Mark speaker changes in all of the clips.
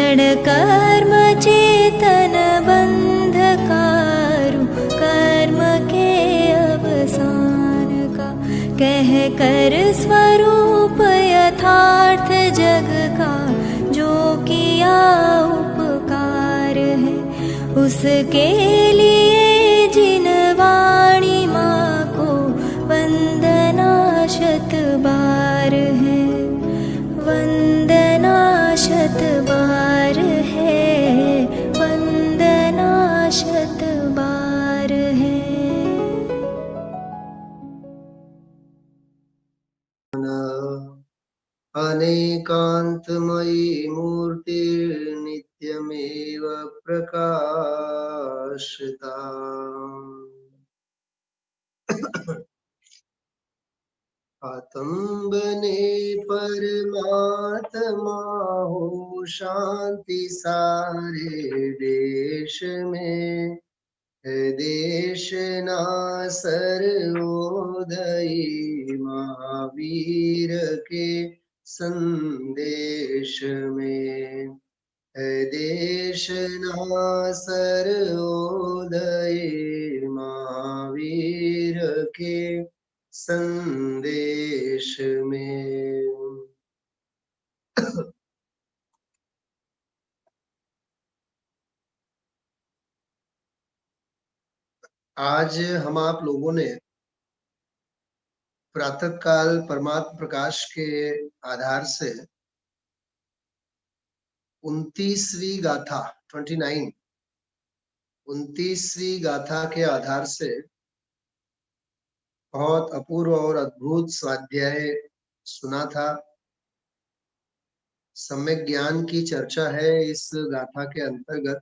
Speaker 1: जड़ कर्म चेतन बंधकारु कर्म के अवसान का, कह कर स्वरूप यथार्थ जग का जो किया उपकार है, उसके लिए जिन वाणी माँ को वंदना शत बार है, वंदना शत बार है, वंदना शत बार है।
Speaker 2: अनेकान्तमयी मूर्तिर्नित्यमेव प्रकाशिता, आतंबने परमात्मा हो शांति सारे देश में, देश ना सर्वोदयी महावीर के संदेश में, देश ना सर्वोदयी महावीर के संदेश में। आज हम आप लोगों ने प्रातः काल परमात्म प्रकाश के आधार से 29वीं गाथा 29वीं गाथा के आधार से बहुत अपूर्व और अद्भुत स्वाध्याय सुना था। सम्यक ज्ञान की चर्चा है इस गाथा के अंतर्गत।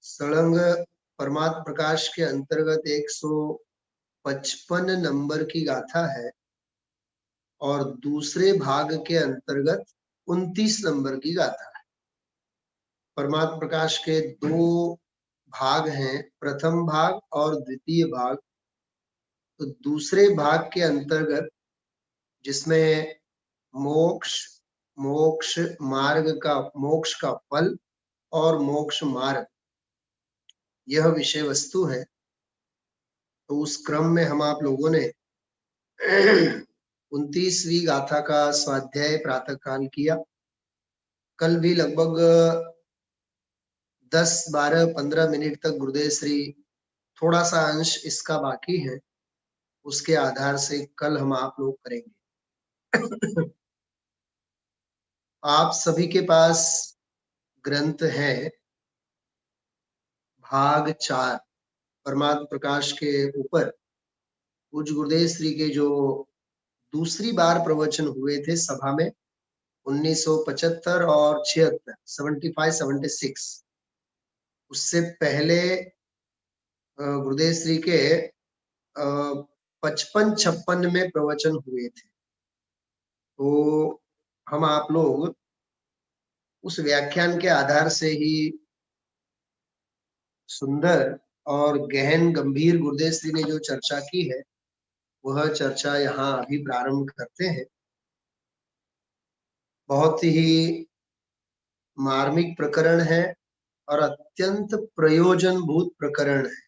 Speaker 2: सड़ंग परमात्म प्रकाश के अंतर्गत 155 नंबर की गाथा है और दूसरे भाग के अंतर्गत 29 नंबर की गाथा है। परमात्म प्रकाश के दो भाग हैं, प्रथम भाग और द्वितीय भाग। तो दूसरे भाग के अंतर्गत जिसमें मोक्ष का फल और मोक्ष मार्ग, यह विषय वस्तु है। तो उस क्रम में हम आप लोगों ने 29वीं गाथा का स्वाध्याय प्रातः काल किया। कल भी लगभग 10, 12, 15 मिनट तक गुरुदेव श्री थोड़ा सा अंश इसका बाकी है, उसके आधार से कल हम आप लोग करेंगे। आप सभी के पास ग्रंथ है भाग 4 परमात्म प्रकाश के ऊपर। पूज्य गुरुदेव श्री के जो दूसरी बार प्रवचन हुए थे सभा में 1975 और 76, 75, 76, उससे पहले गुरुदेव श्री के 55-56 में प्रवचन हुए थे। तो हम आप लोग उस व्याख्यान के आधार से ही सुंदर और गहन गंभीर गुरुदेव श्री ने जो चर्चा की है वह चर्चा यहाँ अभी प्रारंभ करते हैं। बहुत ही मार्मिक प्रकरण है और अत्यंत प्रयोजनभूत प्रकरण है।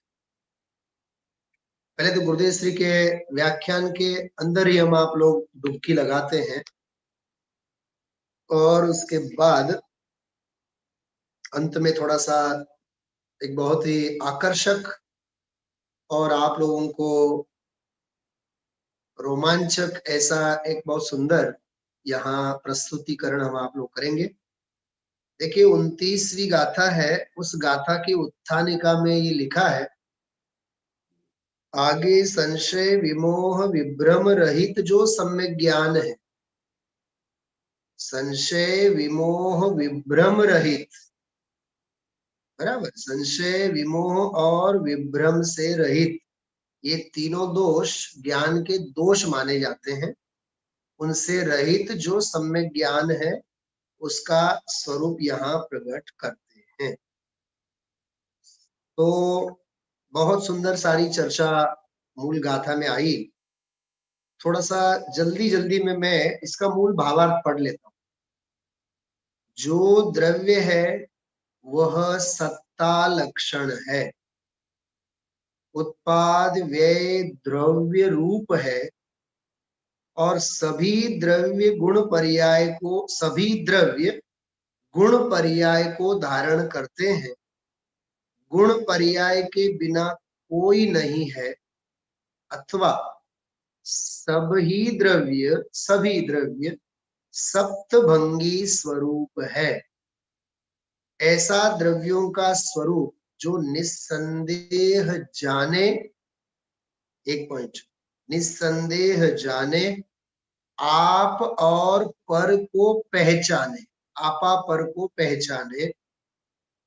Speaker 2: पहले तो गुरुदेव श्री के व्याख्यान के अंदर ही हम आप लोग डुबकी लगाते हैं और उसके बाद अंत में थोड़ा सा एक बहुत ही आकर्षक और आप लोगों को रोमांचक ऐसा एक बहुत सुंदर यहाँ प्रस्तुतिकरण हम आप लोग करेंगे। देखिए 29वीं गाथा है, उस गाथा की उत्थानिका में ये लिखा है, आगे संशय विमोह विभ्रम रहित जो सम्यक ज्ञान है, संशय विमोह विभ्रम रहित, बराबर, संशय विमोह और विभ्रम से रहित, ये तीनों दोष ज्ञान के दोष माने जाते हैं। उनसे रहित जो सम्यक ज्ञान है उसका स्वरूप यहाँ प्रकट करते हैं। तो बहुत सुंदर सारी चर्चा मूल गाथा में आई। थोड़ा सा जल्दी में मैं इसका मूल भावार्थ पढ़ लेता हूँ। जो द्रव्य है वह सत्ता लक्षण है, उत्पाद व्यय द्रव्य रूप है, और सभी द्रव्य गुण पर्याय को धारण करते हैं। गुण पर्याय के बिना कोई नहीं है, अथवा सभी द्रव्य सप्तभंगी स्वरूप है। ऐसा द्रव्यों का स्वरूप जो निस्संदेह जाने, एक पॉइंट, निस्संदेह जाने, आप और पर को पहचाने, आपा पर को पहचाने,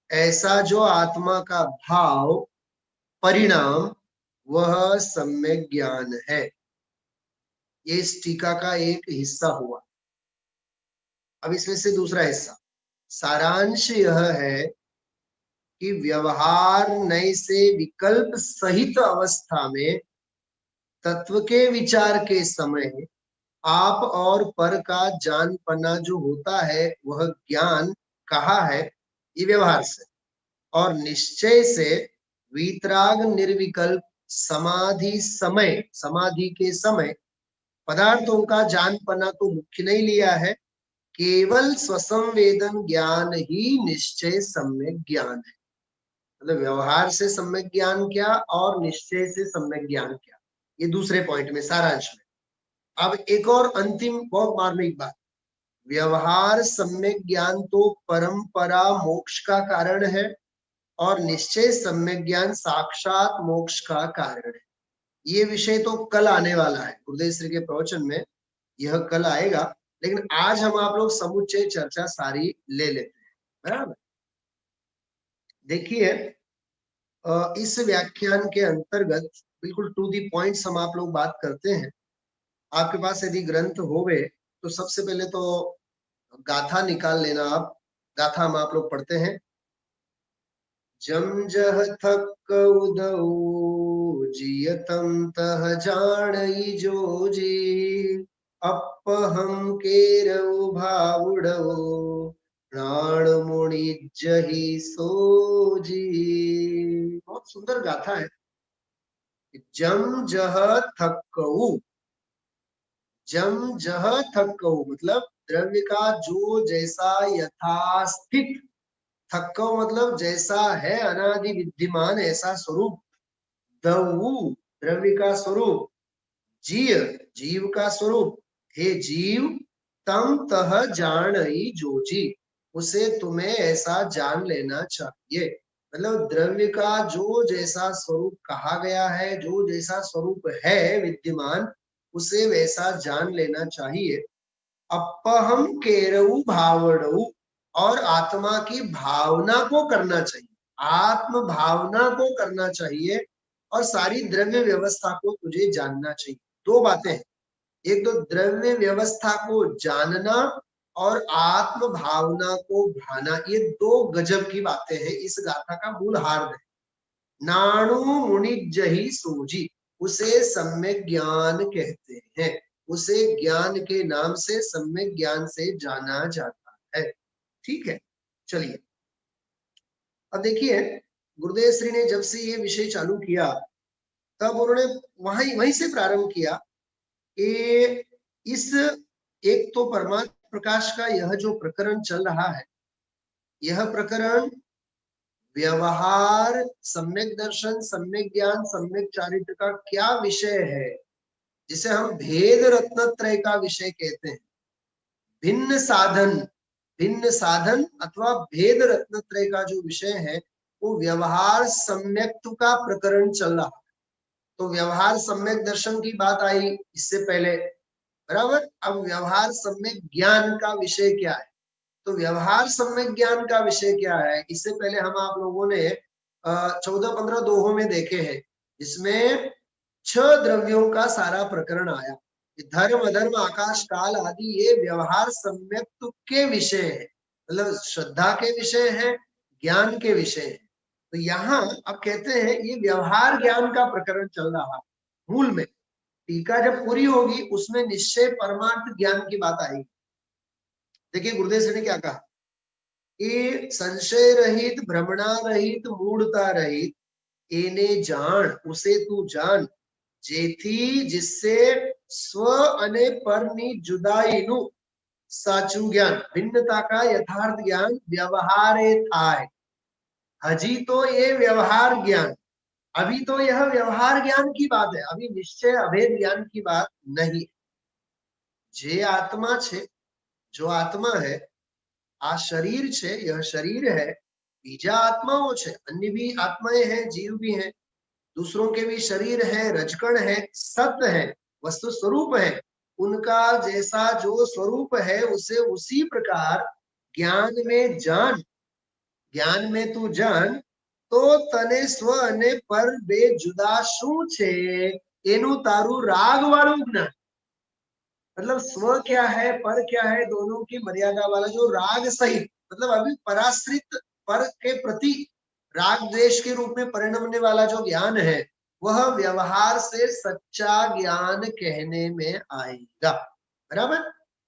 Speaker 2: ऐसा जो आत्मा का भाव परिणाम वह सम्यक ज्ञान है। ये इस टीका का एक हिस्सा हुआ। अब इसमें से दूसरा हिस्सा, सारांश यह है कि व्यवहार नए से विकल्प सहित अवस्था में तत्व के विचार के समय आप और पर का जानपना जो होता है वह ज्ञान कहा है, ये व्यवहार से, और निश्चय से वीतराग निर्विकल्प समाधि के समय पदार्थों का जानपना तो मुख्य नहीं लिया है, केवल स्वसंवेदन ज्ञान ही निश्चय सम्यक ज्ञान है। मतलब व्यवहार से सम्यक ज्ञान क्या और निश्चय से सम्यक ज्ञान क्या, ये दूसरे पॉइंट में, सारांश में। अब एक और अंतिम बहुत मार्मिक बात, व्यवहार सम्यक ज्ञान तो परंपरा मोक्ष का कारण है और निश्चय सम्यक ज्ञान साक्षात मोक्ष का कारण है। ये विषय तो कल आने वाला है, गुरुदेव श्री के प्रवचन में यह कल आएगा, लेकिन आज हम आप लोग समुच्चय चर्चा सारी ले लेते हैं, बराबर। देखिए इस व्याख्यान के अंतर्गत बिल्कुल टू दी पॉइंट्स हम आप लोग बात करते हैं। आपके पास यदि ग्रंथ होवे तो सबसे पहले तो गाथा निकाल लेना आप। गाथा हम आप लोग पढ़ते हैं। जम जह थक उदऊ जियतम तह जाणई जोजी, अप हम केरऊ भावुडऊ प्राण मुनि जही सोजी। बहुत सुंदर गाथा है। जम जह थकऊ, जम जह थकऊ मतलब द्रव्य का जो जैसा यथास्थित, थक्को मतलब जैसा है अनादि विद्यमान ऐसा स्वरूप, दऊ द्रव्य का स्वरूप, जीव का स्वरूप, हे जीव तम तह जानई जोजी, उसे तुम्हें ऐसा जान लेना चाहिए। मतलब द्रव्य का जो जैसा स्वरूप कहा गया है, जो जैसा स्वरूप है विद्यमान, उसे वैसा जान लेना चाहिए। अपहम केरऊ भावड़ऊ, और आत्मा की भावना को करना चाहिए, आत्म भावना को करना चाहिए, और सारी द्रव्य व्यवस्था को तुझे जानना चाहिए। दो बातें हैं, एक तो द्रव्य व्यवस्था को जानना और आत्म भावना को भाना, ये दो गजब की बातें हैं। इस गाथा का मूल हार्द है। नाणु मुनि जही सोजी, उसे सम्यक ज्ञान कहते हैं, उसे ज्ञान के नाम से, सम्यक ज्ञान से जाना जाता है। ठीक है, चलिए अब देखिए गुरुदेव श्री ने जब से ये विषय चालू किया तब उन्होंने वहीं से प्रारंभ किया कि इस एक तो परमात्मा प्रकाश का यह जो प्रकरण चल रहा है, यह प्रकरण व्यवहार, सम्यक दर्शन, सम्यक ज्ञान, सम्यक चारित्र का क्या विषय है, जिसे हम भेद रत्नत्रय का विषय कहते हैं। भिन्न साधन अथवा भेद रत्नत्रय का जो विषय है वो व्यवहार सम्यक्त्व का प्रकरण चल रहा है। तो व्यवहार सम्यक दर्शन की बात आई इससे पहले, बराबर। अब व्यवहार सम्यक ज्ञान का विषय क्या है, तो व्यवहार सम्यक ज्ञान का विषय क्या है, इससे पहले हम आप लोगों ने 14-15 दोहों में देखे हैं, जिसमें 6 द्रव्यों का सारा प्रकरण आया। धर्म अधर्म आकाश काल आदि ये व्यवहार सम्यक्त्व के विषय है, मतलब श्रद्धा के विषय है, ज्ञान के विषय है। तो यहाँ अब कहते हैं ये व्यवहार ज्ञान का प्रकरण चल रहा मूल में। टीका जब पूरी होगी उसमें निश्चय परमार्थ ज्ञान की बात आएगी। देखिए गुरुदेव जी ने क्या कहा, એ संशय रहित, भ्रमणा रहित, मूढ़ता रहित એને જાણ, ઉસે તું જાણ, જેથી जिससे સ્વ અને પરની જુદાઈનું સાચું જ્ઞાન, भिन्नता का यथार्थ ज्ञान व्यवहारे થાય। हजी तो ये व्यवहार ज्ञान, अभी तो यह व्यवहार ज्ञान की बात है, अभी निश्चय अभेद ज्ञान की बात नहीं। जे आत्मा छे, जो आत्मा है, आ शरीर छे, यह शरीर है, बीजा आत्माओं छे, अन्य भी आत्माएं हैं, जीव भी हैं, दूसरों के भी शरीर है, रजकण है, सत्य है, वस्तु स्वरूप है, उनका जैसा जो स्वरूप है उसे उसी प्रकार ज्ञान में जान। ज्ञान में तू जान तो तने स्व અને પર બે જુદા શું છે એનું તારું રાગ વાળું જ્ઞાન, मतलब स्व क्या है, पर क्या है, दोनों की मर्यादा वाला जो राग सहित, मतलब अभी पराश्रित पर के प्रति राग द्वेष के रूप में परिणमने वाला जो ज्ञान है वह व्यवहार से सच्चा ज्ञान कहने में आएगा। बराबर?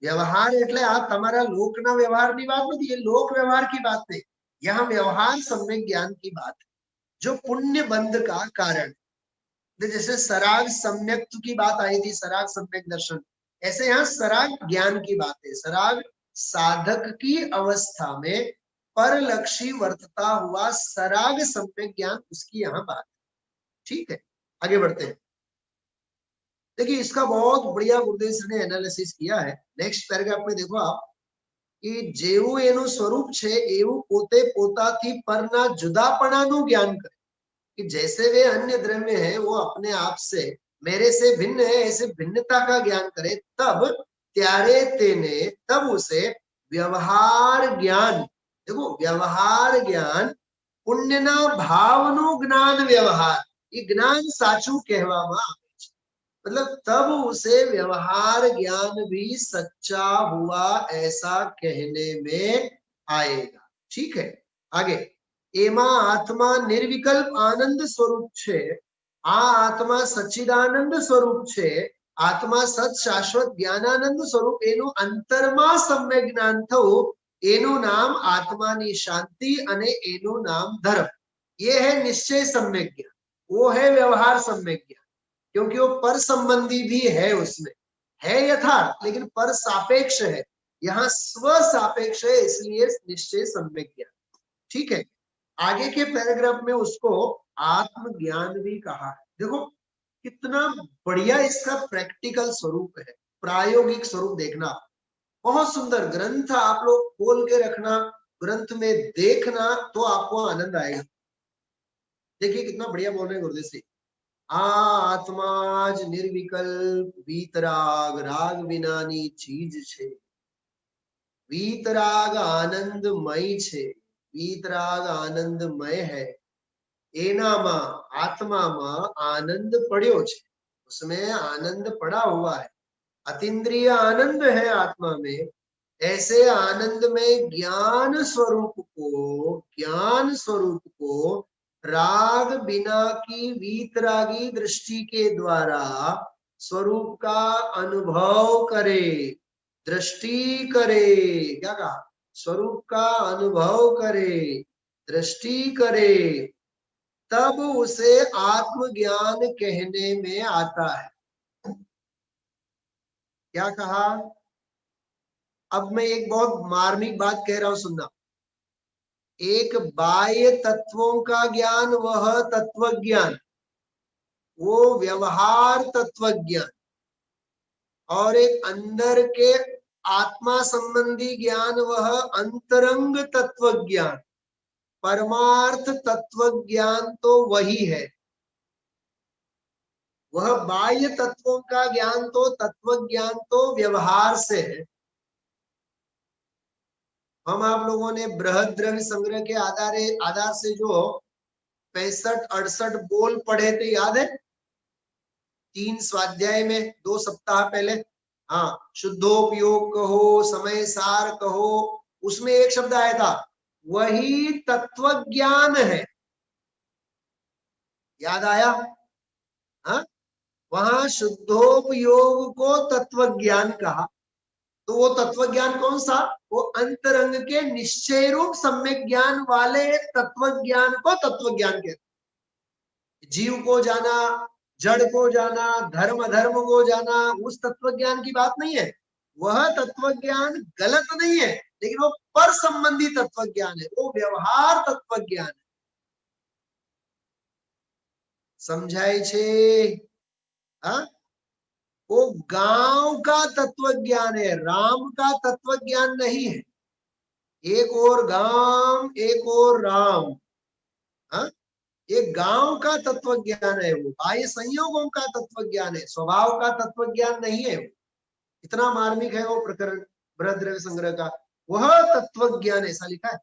Speaker 2: व्यवहार એટલે આ તમારા લોકના વ્યવહારની વાત નથી, ये लोक व्यवहार की बात नहीं, यहाँ व्यवहार सम्यक ज्ञान की बात है जो पुण्य बंध का कारण। जैसे सराग सम्यक की बात आई थी, सराग सम्यक दर्शन, ऐसे यहाँ सराग ज्ञान की बात है। सराग साधक की अवस्था में परलक्षी वर्तता हुआ सराग सम्यक ज्ञान, उसकी यहाँ बात है। ठीक है, आगे बढ़ते हैं। देखिए इसका बहुत बढ़िया गुरुदेव सर ने एनालिसिस किया है। नेक्स्ट पैराग्राफ में देखो आप कि जेवुं एनुं स्वरूप छे एवुं पोते पोताथी परना जुदापणानुं ज्ञान करे, कि जैसे वे अन्य द्रव्य है वो अपने आप से मेरे से भिन्न है, ऐसे भिन्नता का ज्ञान करे, तब त्यारे तेने, तब उसे व्यवहार ज्ञान, देखो व्यवहार ज्ञान पुण्यना भावनु ज्ञान व्यवहार, ये ज्ञान साचू कहवामां आवे छे। मतलब तब उसे व्यवहार ज्ञान भी सच्चा हुआ ऐसा कहने में आएगा। ठीक है, आगे एमा आत्मा निर्विकल्प आनंद स्वरूप छे, आ आत्मा सच्चिदानंद स्वरूप छे, आत्मा सत शाश्वत ज्ञानानंद स्वरूप, एनु अंतरमा सम्यक ज्ञान थयुं, एनु नाम आत्मानी शांति अने एनु नाम धर्म। ये है निश्चय सम्यक ज्ञान, वो है व्यवहार सम्यक ज्ञान, क्योंकि वो पर संबंधी भी है, उसमें है यथार्थ लेकिन पर सापेक्ष है, यहाँ स्व सापेक्ष है, इसलिए निश्चय सम्यक ज्ञान। ठीक है, आगे के पैराग्राफ में उसको आत्मज्ञान भी कहा है। देखो कितना बढ़िया इसका प्रैक्टिकल स्वरूप है, प्रायोगिक स्वरूप देखना, बहुत सुंदर ग्रंथ आप लोग खोल के रखना, ग्रंथ में देखना तो आपको आनंद आएगा। देखिए कितना बढ़िया बोल रहे हैं गुरुदेव जी, आत्मा ज निर्विकल्प वीतराग राग विनानी चीज छे, वीतराग आनंदमय छे, वीतराग आनंदमय है, एनामा आत्मा आनंद पड़्यो छे, उसमें आनंद पड़ा हुआ है, अतीन्द्रिय आनंद है आत्मा में। ऐसे आनंद में ज्ञान स्वरूप को राग बिना की वीतरागी दृष्टि के द्वारा स्वरूप का अनुभव करे, दृष्टि करे, क्या कहा, स्वरूप का अनुभव करे, दृष्टि करे, तब उसे आत्मज्ञान कहने में आता है। क्या कहा? अब मैं एक बहुत मार्मिक बात कह रहा हूं, सुनना। एक बाह्य तत्वों का ज्ञान वह तत्व ज्ञान, वो व्यवहार तत्व ज्ञान, और एक अंदर के आत्मा संबंधी ज्ञान वह अंतरंग तत्व ज्ञान। परमार्थ तत्व ज्ञान तो वही है, वह बाह्य तत्वों का ज्ञान तो तत्व ज्ञान तो व्यवहार से है। हम आप लोगों ने बृहद द्रव्य संग्रह के आधार से जो 65-68 बोल पढ़े थे, याद है? 3 स्वाध्याय में 2 सप्ताह पहले, हाँ, शुद्धोपयोग कहो, समय सार कहो, उसमें एक शब्द आया था, वही तत्व ज्ञान है। याद आया? हाँ, वहां शुद्धोपयोग को तत्व ज्ञान कहा, तो वो तत्व ज्ञान कौन सा? वो अंतरंग के निश्चय रूप सम्यक ज्ञान वाले तत्व ज्ञान को तत्व ज्ञान कहते हैं। जीव को जाना, जड़ को जाना, धर्म अधर्म को जाना, उस तत्व ज्ञान की बात नहीं है। वह तत्व ज्ञान गलत नहीं है, लेकिन वो पर संबंधी तत्व ज्ञान है, वो व्यवहार तत्व ज्ञान है। समझाय छे? हाँ, वो गांव का तत्व ज्ञान है, राम का तत्व ज्ञान नहीं है। एक और गांव, एक और राम। हाँ, ये गांव का तत्व ज्ञान है, वो बाह्य संयोगों का तत्व ज्ञान है, स्वभाव का तत्व ज्ञान नहीं है। इतना मार्मिक है वो प्रकरण बृहद्रव्य संग्रह का। वह तत्व ज्ञान, ऐसा लिखा है,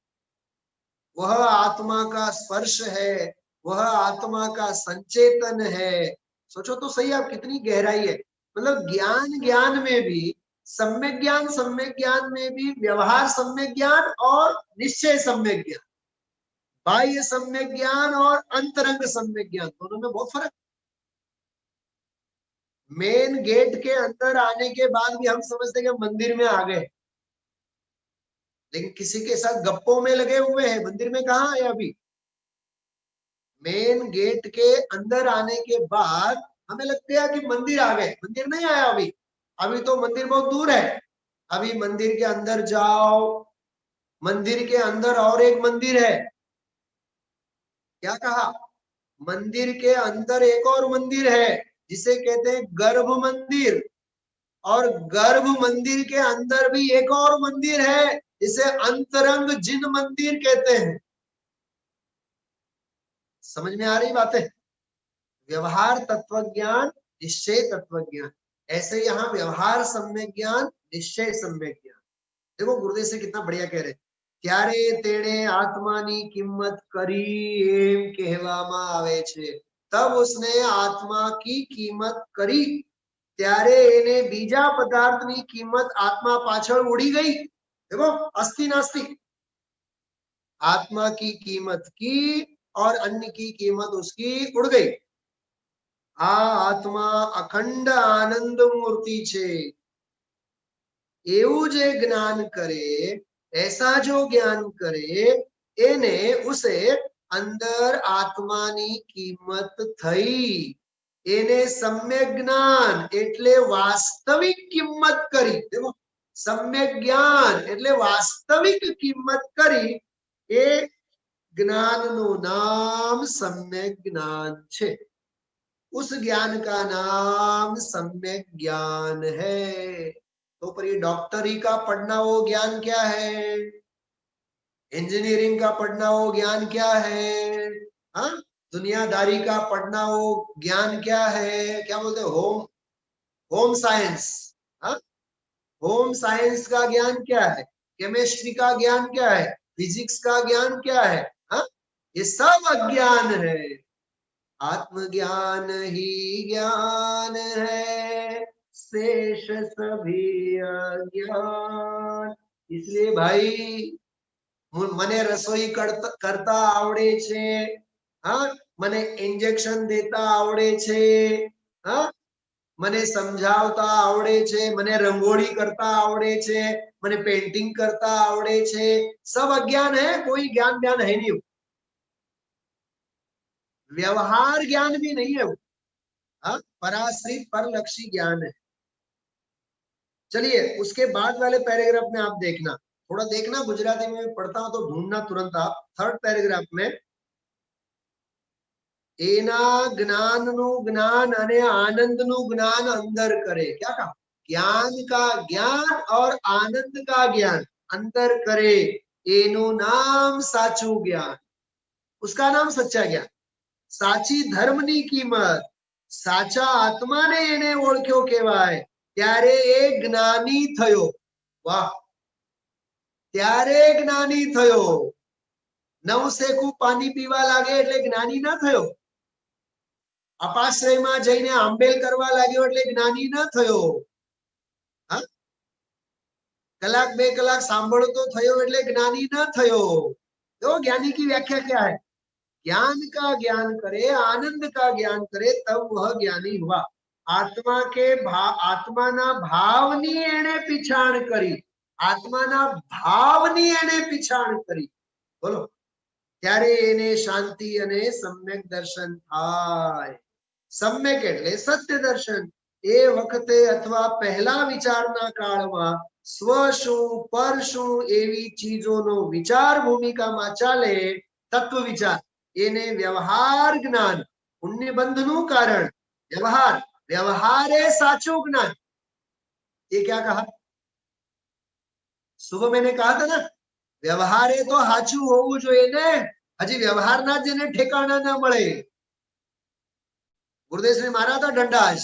Speaker 2: वह आत्मा का स्पर्श है, वह आत्मा का संचेतन है। सोचो तो सही, आप कितनी गहराई है। मतलब ज्ञान ज्ञान में भी, सम्यक ज्ञान में भी, व्यवहार सम्यक ज्ञान और निश्चय सम्यक ज्ञान, बाह्य सम्यक ज्ञान और अंतरंग सम्यक ज्ञान, दोनों में बहुत फर्क। मेन गेट के अंदर आने के बाद भी हम समझते हैं कि मंदिर में आ गए, लेकिन किसी के साथ गप्पों में लगे हुए हैं। मंदिर में कहाँ है अभी? मेन गेट के अंदर आने के बाद हमें लगता है कि मंदिर आ गए, मंदिर नहीं आया अभी। अभी तो मंदिर बहुत दूर है। अभी मंदिर के अंदर जाओ, मंदिर के अंदर और एक मंदिर है। क्या कहा? मंदिर के अंदर एक और मंदिर है जिसे कहते हैं गर्भ मंदिर, और गर्भ मंदिर के अंदर भी एक और मंदिर है जिसे अंतरंग जिन मंदिर कहते हैं। समझ में आ रही बात है? व्यवहार तत्व ज्ञान, निश्चय तत्व ज्ञान। ऐसे यहाँ व्यवहार सम्यक ज्ञान, निश्चय सम्यक ज्ञान। देखो गुरुदेव से कितना बढ़िया कह रहे, ત્યારે તેણે આત્માની કિંમત કરી એમ કહેવામાં આવે છે। तब उसने आत्मा की कीमत करी, ત્યારે એને બીજા પદાર્થની કિંમત આત્મા પાછળ ઉડી ગઈ। देखो अस्थि नास्ति, आत्मा की कीमत की और अन्य की कीमत उसकी उड़ गई। आ आत्मा अखंड आनंद मूर्ति छे, એવું જે જ્ઞાન કરે, ऐसा जो ज्ञान करे, એને उसे अंदर आत्मानी किंमत थई। એને सम्यक ज्ञान એટલે वास्तविक किंमत करी। देखो सम्यक ज्ञान એટલે वास्तविक किंमत करी। એ ज्ञानનું नाम सम्यक ज्ञान छे। उस ज्ञान का नाम सम्यक ज्ञान है। तो पर ये डॉक्टरी का पढ़ना वो ज्ञान क्या है? इंजीनियरिंग का पढ़ना वो ज्ञान क्या है? हाँ, दुनियादारी का पढ़ना वो ज्ञान क्या है? क्या बोलते हैं? Home science. हाँ, होम साइंस का ज्ञान क्या है? केमिस्ट्री का ज्ञान क्या है? फिजिक्स का ज्ञान क्या है? हाँ, ये सब अज्ञान है। आत्मज्ञान ही ज्ञान है, शेष सभी अज्ञान। इसलिए भाई मने रसोई करता आवड़े छे, हाँ, मने इंजेक्शन देता आवड़े छे, हाँ, मने समझावता आवड़े छे, मने रंगोली करता आवड़े छे, मने पेंटिंग करता आवड़े छे। सब अज्ञान है, कोई ज्ञान ज्ञान है नहीं। व्यवहार ज्ञान भी नहीं है वो, हाँ, पराश्रित परलक्षी ज्ञान है। चलिए उसके बाद वाले पैराग्राफ में आप देखना, थोड़ा देखना, गुजराती में पढ़ता हूं तो ढूंढना तुरंत आप। थर्ड पैराग्राफ में एना ज्ञाननु ज्ञान अने आनंदनु ज्ञान अंदर करे। क्या कहा? ज्ञान का ज्ञान और आनंद का ज्ञान अंदर करे, एनु नाम साचू ज्ञान। उसका नाम सच्चा ज्ञान। साची धर्मनी कीमत, साचा आत्माने एने ओळख्यो कहेवाय, त्यारे ए ज्ञानी थयो। वाह, त्यारे ज्ञानी थयो। नवसेकू पानी पीवा लागे એટલે જ્ઞાની ના થયો। અપાશ્રયમાં જઈને આંબેલ કરવા લાગ્યો એટલે જ્ઞાની ના થયો। હા, કલાક બે કલાક સાંભળતો થયો એટલે જ્ઞાની ના થયો। तो ज्ञानी की व्याख्या क्या है? ज्ञान का ज्ञान करे, आनंद का ज्ञान करे, तब वह ज्ञानी हुआ। આત્માના ભાવની એને પીછાણ કરી, આત્માના ભાવની એને પીછાણ કરી, બોલો, ત્યારે એને શાંતિ અને સમ્યક દર્શન થાય. સમ્યક એટલે સત્ય દર્શન. એ વખતે અથવા પહેલા વિચારના કાળમાં સ્વ શું પર શું એવી ચીજોનો વિચાર ભૂમિકામાં ચાલે, તત્વ વિચાર, એને વ્યવહાર જ્ઞાન. પુણ્ય બંધનું કારણ વ્યવહાર, व्यवहार है साचू ज्ञान. ये क्या कहा? सुबह मैंने कहा था ना, व्यवहार है तो हाचू होવું જોઈએ ને. હજી વ્યવહારના જેને ઠેકાણા ના મળે, ગુરુદેવને મારા હતા દંડા જ.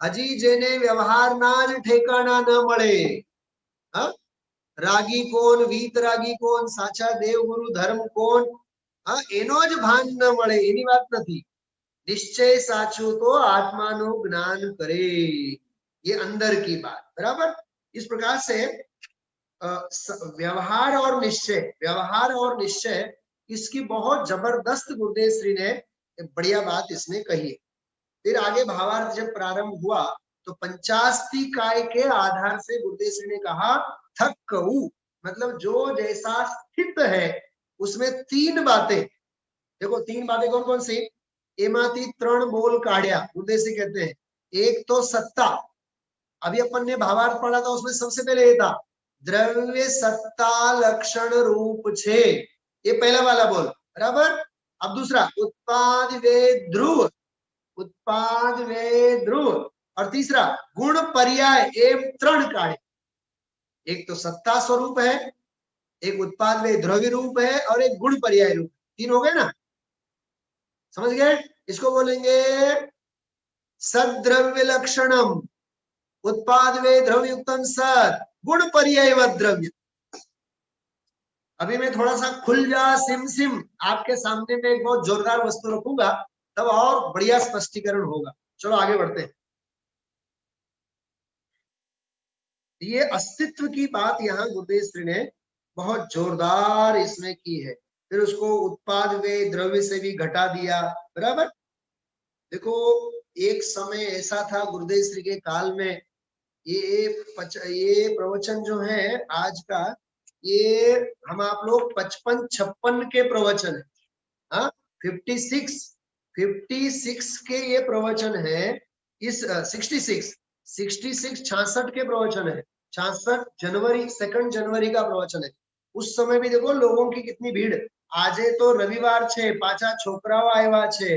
Speaker 2: હજી જેને વ્યવહારના જ ઠેકાણા ન મળે, હા, રાગી કોણ, વીતરાગી કોણ, સાચા દેવ ગુરુ ધર્મ કોણ, હા, એનો જ ભાન ન મળે, એની વાત નથી. निश्चय साचू तो आत्मा नो ज्ञान करे, ये अंदर की बात. बराबर. इस प्रकार से व्यवहार और निश्चय इसकी बहुत जबरदस्त गुरुदेव श्री ने बढ़िया बात इसमें कही है. फिर आगे भावार्थ जब प्रारंभ हुआ तो पंचास्ती काय के आधार से गुरुदेव श्री ने कहा थक कहू, मतलब जो जैसा स्थित है उसमें तीन बातें. देखो तीन बातें कौन कौन सी? एमाती त्रण बोल काढ़िया. उद्देश्य कहते हैं एक तो सत्ता. अभी अपन ने भावार्थ पढ़ा था, उसमें सबसे पहले ये था द्रव्य सत्ता लक्षण रूप छे, ये पहला वाला बोल. बराबर. अब दूसरा उत्पाद वे ध्रुव, उत्पाद वे ध्रुव. और तीसरा गुण पर्याय एम त्रण काढ़े. एक तो सत्ता स्वरूप है, एक उत्पाद वे द्रव्य रूप है और एक गुण पर्याय रूप. तीन हो गए ना, समझ गए? इसको बोलेंगे सद्द्रव्य लक्षणम, उत्पाद वे द्रव्युक्तम सद, गुण पर्याय द्रव्य. अभी मैं थोड़ा सा खुल जा सिम सिम आपके सामने में एक बहुत जोरदार वस्तु रखूंगा, तब और बढ़िया स्पष्टीकरण होगा. चलो आगे बढ़ते हैं. ये अस्तित्व की बात यहाँ गुरुदेव श्री ने बहुत जोरदार इसमें की है. फिर उसको उत्पाद वे द्रव्य से भी घटा दिया. बराबर. देखो एक समय ऐसा था गुरुदेव श्री के काल में, ये प्रवचन जो है आज का, ये हम आप लोग 55-56 के प्रवचन है. हाँ, 56 के ये प्रवचन है. इस 66 के प्रवचन है. 66 जनवरी 2 जनवरी का प्रवचन है. उस समय भी देखो लोगों की कितनी भीड़. आजे तो रविवार छे, पाछा छोकराओ आव्या छे.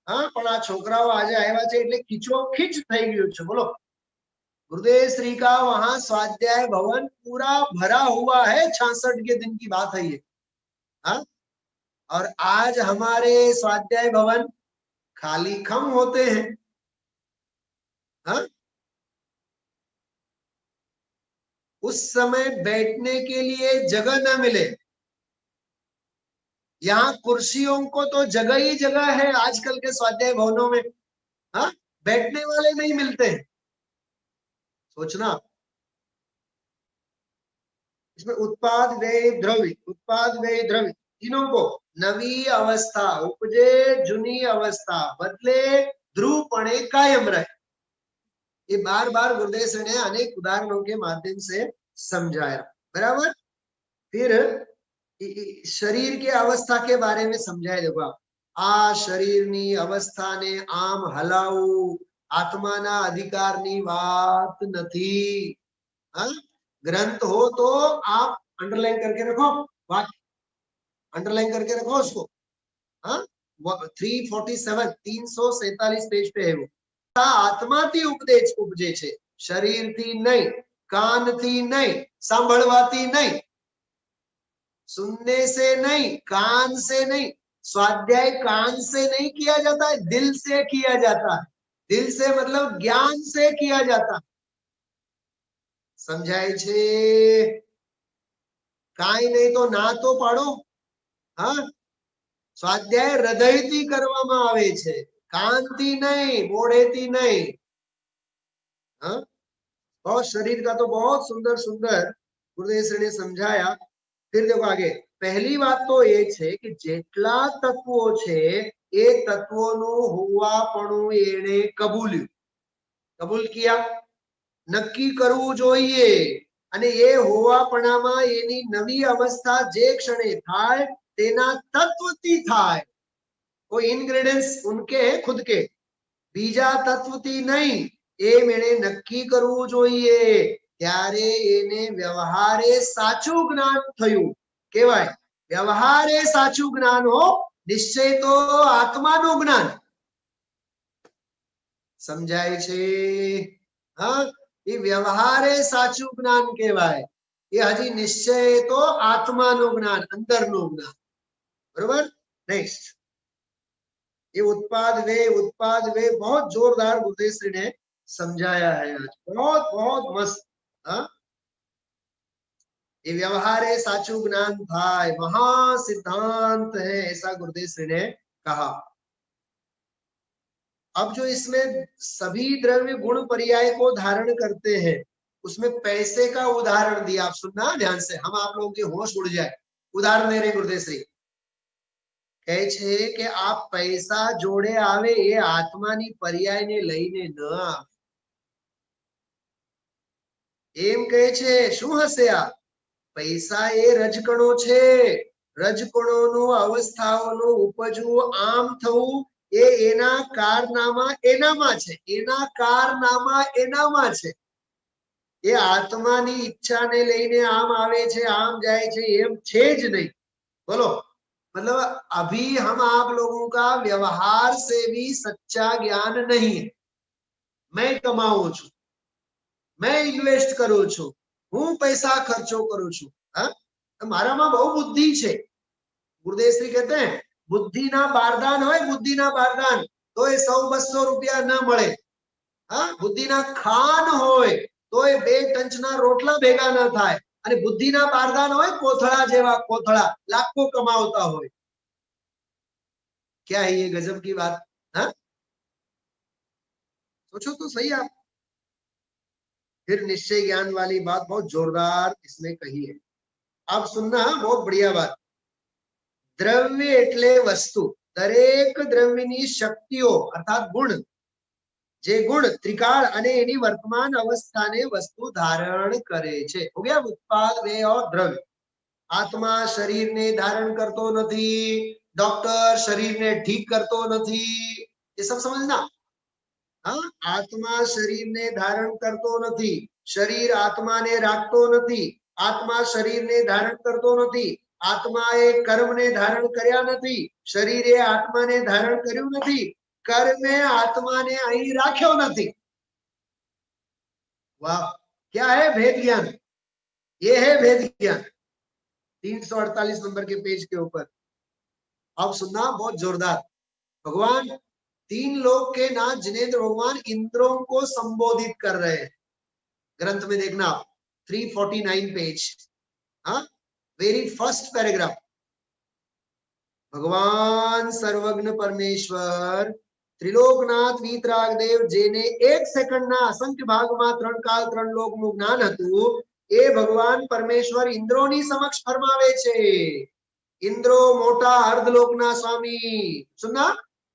Speaker 2: हाँ, पण आ छोकराओ आजे आव्या छे એટલે खींचोखीच થઈ ગયું છે. बोलो, गुरुदेव श्री का वहां स्वाध्याय भवन पूरा भरा हुआ है. 66 के दिन की बात है ये. हाँ, और आज हमारे स्वाध्याय भवन खाली खम होते हैं. हाँ, उस समय बैठने के लिए जगह न मिले. यहाँ कुर्सियों को तो जगह ही जगह है आजकल के स्वाध्याय भवनों में. हाँ, बैठने वाले नहीं मिलते हैं. सोचना. इसमें उत्पाद व्यय द्रव्य तीनों को नवी अवस्था उपजे, जूनी अवस्था बदले, ध्रुवपणे कायम रहे. ये बार बार गुरुदेव श्री ने अनेक उदाहरणों के माध्यम से समझाया. बराबर. फिर शरीर के अवस्था के बारे में समझाया. देखो आप, आ शरीरनी अवस्था ने आम हलावू आत्माना अधिकारनी बात नहीं. हाँ, ग्रंथ हो तो आप अंडरलाइन करके रखो, वाक्य अंडरलाइन करके रखो उसको. हाँ, 347 पेज पे है वो. आत्मा थी उपदेश उपजे छे, शरीर थी नहीं, कान थी नहीं, सांभळवाती नहीं, सुनने से नहीं, कान से नहीं. स्वाध्याय कान से नहीं किया जाता है, दिल से किया जाता है. दिल से मतलब ज्ञान से किया जाता है. समझाय छे? काई नहीं तो ना तो पाड़ो. हाँ, स्वाध्याय हृदयथी करवामां आवे छे, कानथी नहीं, मोढेथी नहीं. हाँ, और शरीर का तो बहुत सुंदर सुंदर गुरुदेव श्री ने समझाया. फिर देखो आगे. पहली बात तो ये छे कि जेटला तत्वो छे ए तत्वोनुं होवापणुं एणे कबूल्युं. કબૂલ કિયા, નક્કી કરવું જોઈએ અને એ હોવાપણામાં એની નવી અવસ્થા જે ક્ષણે થાય તેના તત્વથી થાય. કોઈ ઇન્ગ્રેડિયન્ટ્સ ઉનકે ખુદ કે, બીજા તત્વથી નહીં. એ મેળે નક્કી કરવું જોઈએ, ત્યારે એને વ્યવહારે સાચું જ્ઞાન થયું કહેવાય. વ્યવહારે સાચું જ્ઞાન હો, નિશ્ચય તો આત્માનું જ્ઞાન. સમજાય છે? હા, એ વ્યવહારે સાચું જ્ઞાન કહેવાય. એ હજી નિશ્ચય તો આત્માનું જ્ઞાન, અંદરનું જ્ઞાન. बरोबर. नेक्स्ट, ये उत्पाद वे बहुत जोरदार गुरुदेव श्री ने समझाया है आज, बहुत बहुत मस्त. हाँ, ये व्यवहार है साचू ज्ञान था, महा सिद्धांत है, ऐसा गुरुदेव श्री ने कहा. अब जो इसमें सभी द्रव्य गुण पर्याय को धारण करते हैं, उसमें पैसे का उदाहरण दिया. आप सुनना ध्यान से, हम आप लोगों की होश उड़ जाए. उदाहरण दे रहे गुरुदेव श्री, કહે છે કે આ પૈસા જોડે આવે એ આત્માની પર્યાયને લઈને ન આવે. એમ કહે છે. શું હશે આ? પૈસા એ રજકણો છે, રજકણોનું અવસ્થાઓનું ઉપજવું, આમ થવું, એ એના કારનામા એનામાં છે, એના કારનામા એનામાં છે. એ આત્માની ઈચ્છાને લઈને આમ આવે છે, આમ જાય છે, એમ છે જ નહીં. બોલો, मतलब अभी हम आप लोगों का व्यवहार से भी सच्चा ज्ञान नहीं है. मैं कमाऊं છું, मैं इन्वेस्ट करूं છું, હું પૈसा खर्चो करूं છું. हाँ, મારામાં બહુ બુદ્ધિ છે. गुरुदेव श्री कहते हैं बुद्धिना बारदान होय, बुद्धिना बारदान तो એ 100-200 રૂપિયા ના મળે. હા, બુદ્ધિના ખાન હોય તો એ 2 ટંચના રોટલા ભેગા ના થાય. અને બુદ્ધિના બારદાન હોય કોથળા જેવા, કોથળા લાખો કમાવતા હોય. क्या है ये गजब की बात? हाँ, सोचो तो सही आप. फिर निश्चय ज्ञान वाली बात बहुत जोरदार इसमें कही है. आप सुनना, बहुत बढ़िया बात. द्रव्य એટલે વસ્તુ, દરેક દ્રવ્યની શક્તિઓ અર્થાત ગુણ, જે ગુણ ત્રિકાળ અને એની વર્તમાન અવસ્થાને વસ્તુ ધારણ કરે છે. हो गया उत्पाद, वे और द्रव्य. आत्मा शरीरने धारण करतो નથી, डॉक्टर शरीरने ठीक करतो નથી, ये सब समझना. हाँ, आत्मा शरीरने धारण करतो નથી, शरीर आत्माने રાખતો નથી, आत्मा शरीरने धारण करतो નથી, आत्माए कर्मने धारण કર્યા નથી, शरीरे आत्माने धारण કર્યું નથી, कर्मे आत्माने અહીં રાખ્યો નથી. वाह, क्या है भेद ज्ञान? ये है भेद ज्ञान. 348 नंबर के पेज के ऊपर. अब सुनना, बहुत जोरदार. भगवान 3 लोक के नाथ जिनेंद्र भगवान इंद्रों को संबोधित कर रहे हैं. ग्रंथ में देखना आप 349 पेज. हाँ, वेरी फर्स्ट पैराग्राफ. भगवान सर्वज्ञ परमेश्वर त्रिलोकनाथ वीतराग देव जेने 1 सेकंड ना असंख्य भाग में 3 काल 3 लोक નું જ્ઞાન હતું, એ ભગવાન પરમેશ્વર ઇન્દ્રોની સમક્ષ ફરમાવે છે. ઇન્દ્રો મોટા અર્ધલોકના સ્વામી, સુના,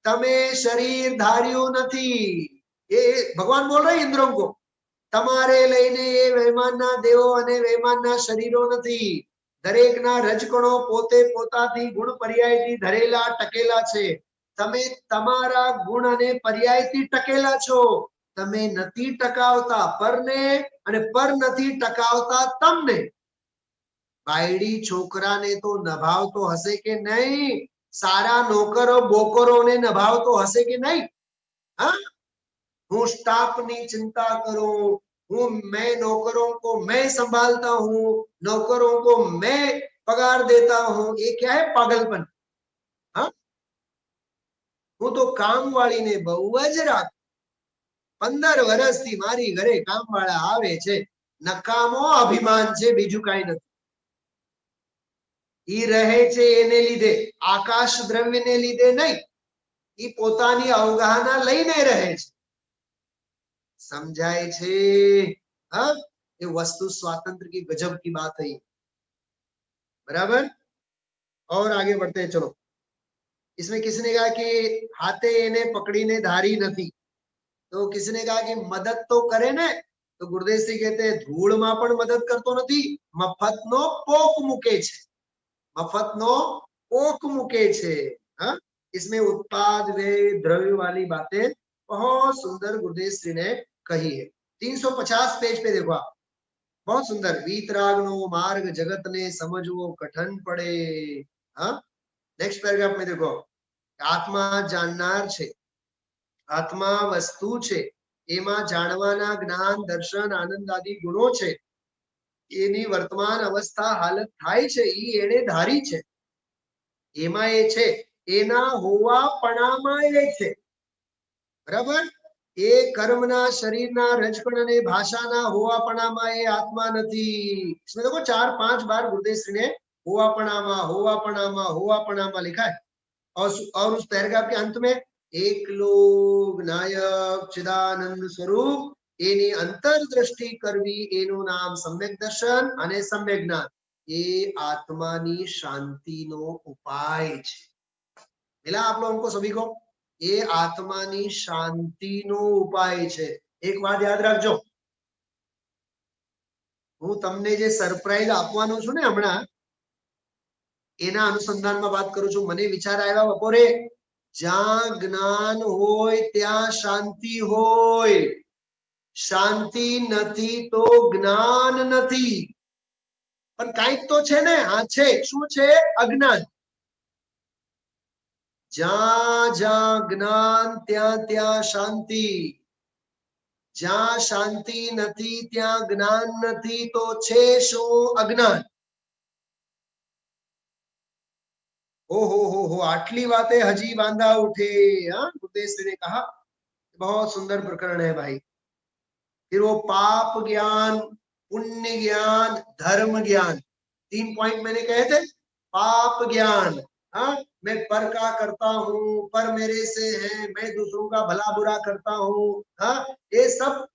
Speaker 2: તમે શરીર ધાર્યું નથી. એ ભગવાન બોલ રહે ઇન્દ્રો को, તમારે લઈને એ વહેમાનના દેવો અને વહેમાનના શરીરો નથી. દરેકના રજકણો પોતે પોતાથી ગુણ પર્યાયથી ધરેલા ટકેલા છે. તમે તમારા ગુણ અને પર્યાયથી ટકેલા છો. તમે નથી ટકાવતા પરને અને પર નથી ટકાવતા તમને. બાયડી છોકરાને તો નભાવતો હશે કે નહીં? સારા નોકરો બોકરોને નભાવતો હશે કે નહીં? હા, હું સ્ટાફની चिंता करूं, हूं मैं नौकरों को मैं संभालता हूं, नौकरों को मैं पगार देता हूं, ये क्या है? पागलपन. हाँ, हूं तो काम वाली ने बहु ज राख. 15 વર્ષથી મારી ઘરે કામવાળા આવે છે. નકામો અભિમાન છે, બીજું કાઈ નથી. ઈ રહે છે એને લીધે, આકાશ દ્રવ્યને લીધે નહીં. ઈ પોતાની અવગાહના લઈને રહે છે. समझाए छे? हाँ, ये वस्तु स्वातंत्र की गजब की बात है. बराबर. और आगे बढ़ते हैं, चलो. इसमें किसने कहा कि हाथे एने पकड़ीने धारी नथी? तो किसी ने कहा कि मदद तो करे ने, तो गुरुदेव श्री कहते हैं धूळમાં પણ મદદ કરતો નથી, મફતનો પોક મૂકે છે, મફતનો પોક મૂકે છે। हाँ, इसमें उत्पाद वे द्रव्य वाली बातें बहुत सुंदर गुरुदेव श्री ने कही है। 350 पेज पे देखो आप, बहुत सुंदर। वीतरागनो मार्ग जगत ने समझवो कठन पड़े। हाँ, नेक्स्ट पैराग्राफ में देखो, आत्मा जाननार छे, आत्मा वस्तु छे, एमा जाणवाना ज्ञान दर्शन आनंद आदि गुणो छे, एनी वर्तमान अवस्था हालत थाय छे ई एणे धारी छे, एमा ए छे, एना होवापणामां ए छे। बराबर, ए कर्मना शरीरना रजकण अने भाषाना होवापणामां ए आत्मा नथी। इसमें देखो 4-5 बार गुरुदेव श्री ने होवापणामां होवापणामां होवापणामां लिखा है। और उस पैराग्राफ के अंत में एकलो नायक चिदानंद स्वरूप एनी अंतरदृष्टि करवी एनु नाम सम्यक दर्शन अने सम्यक ज्ञान, ये आत्मानी शांतिनो उपाय छे। मिला आप लोगों को सभी को? ये आत्मानी शांतिनो उपाय छे। एक बात याद रखजो, हूँ तमने जे सरप्राइज आपवानो छुं ने हमणा, एना अनुसंधाનમાં વાત કરું છું। મને વિચાર આવ્યા બપોરે, જ્યાં જ્ઞાન હોય ત્યાં શાંતિ હોય, શાંતિ નથી તો જ્ઞાન નથી। પણ કાંઈક તો છે ને? હા છે। શું છે? અજ્ઞાન। જ્યાં જ્યાં જ્ઞાન ત્યાં ત્યાં શાંતિ, જ્યાં શાંતિ નથી ત્યાં જ્ઞાન નથી, તો છે શું? અજ્ઞાન। हो आटली बातें हजी बांधा उठे। हाँ, गुरुदेव श्री ने कहा बहुत सुंदर प्रकरण है भाई। फिर वो पाप ज्ञान, पुण्य ज्ञान, धर्म ज्ञान, 3 पॉइंट मैंने कहे थे। पाप ज्ञान, हाँ, मैं पर का करता हूँ, पर मेरे से है, मैं दूसरों का भला बुरा करता हूँ, हाँ, ये सब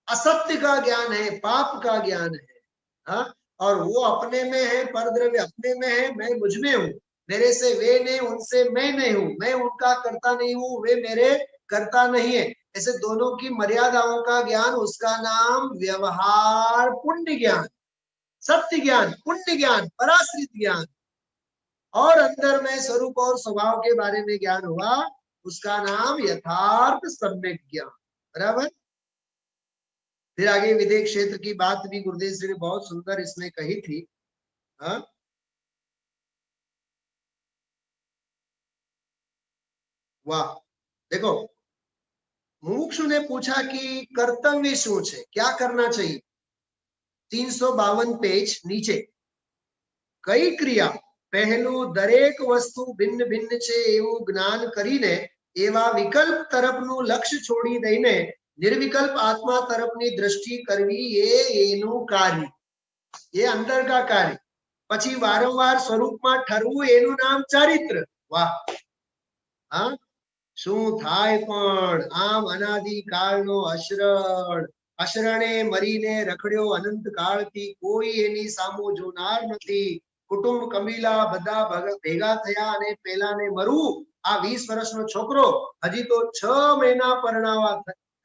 Speaker 2: असत्य का ज्ञान है, पाप का ज्ञान है। हाँ, और वो अपने में है, पर द्रव्य अपने में है, मैं मुझ में हूँ, मेरे से वे नहीं, उनसे मैं नहीं हूं, मैं उनका करता नहीं हूं, वे मेरे करता नहीं है। ऐसे दोनों की मर्यादाओं का ज्ञान, उसका नाम व्यवहार पुण्य ज्ञान, सत्य ज्ञान, पुण्य ज्ञान, पराश्रित ज्ञान। और अंदर में स्वरूप और स्वभाव के बारे में ज्ञान हुआ, उसका नाम यथार्थ सम्यक ज्ञान। बराबर। फिर आगे विधेय क्षेत्र की बात भी गुरुदेव श्री ने बहुत सुंदर इसमें कही थी। हाँ, वाह, देखो, मुमुक्षु ने पूछा कि कर्तव्य शू है, क्या करना चाहिए। 352 पेज नीचे, कई क्रिया पहलू दरेक वस्तु भिन्न भिन्न छे एवं ज्ञान करीने एवा विकल्प तरफनु लक्ष्य छोड़ी दईने निर्विकल्प आत्मा तरफनी दृष्टि करवी, ये एनु कार्य, ये अंदर का कार्य। पछी वारंवार स्वरूप में ठरवू, एनु नाम चारित्र। वाह। हाँ, શું થાય પણ આમ અનાદિ કાળનો અશરણ, અશરણે મરીને રખડ્યો અનંત કાળથી, કોઈ એની સામો જોનાર નથી। કુટુંબ કબીલા બધા ભેગા થયા અને પેલાને મરવું। આ 20 વર્ષનો છોકરો હજી તો 6 મહિના પરણાવા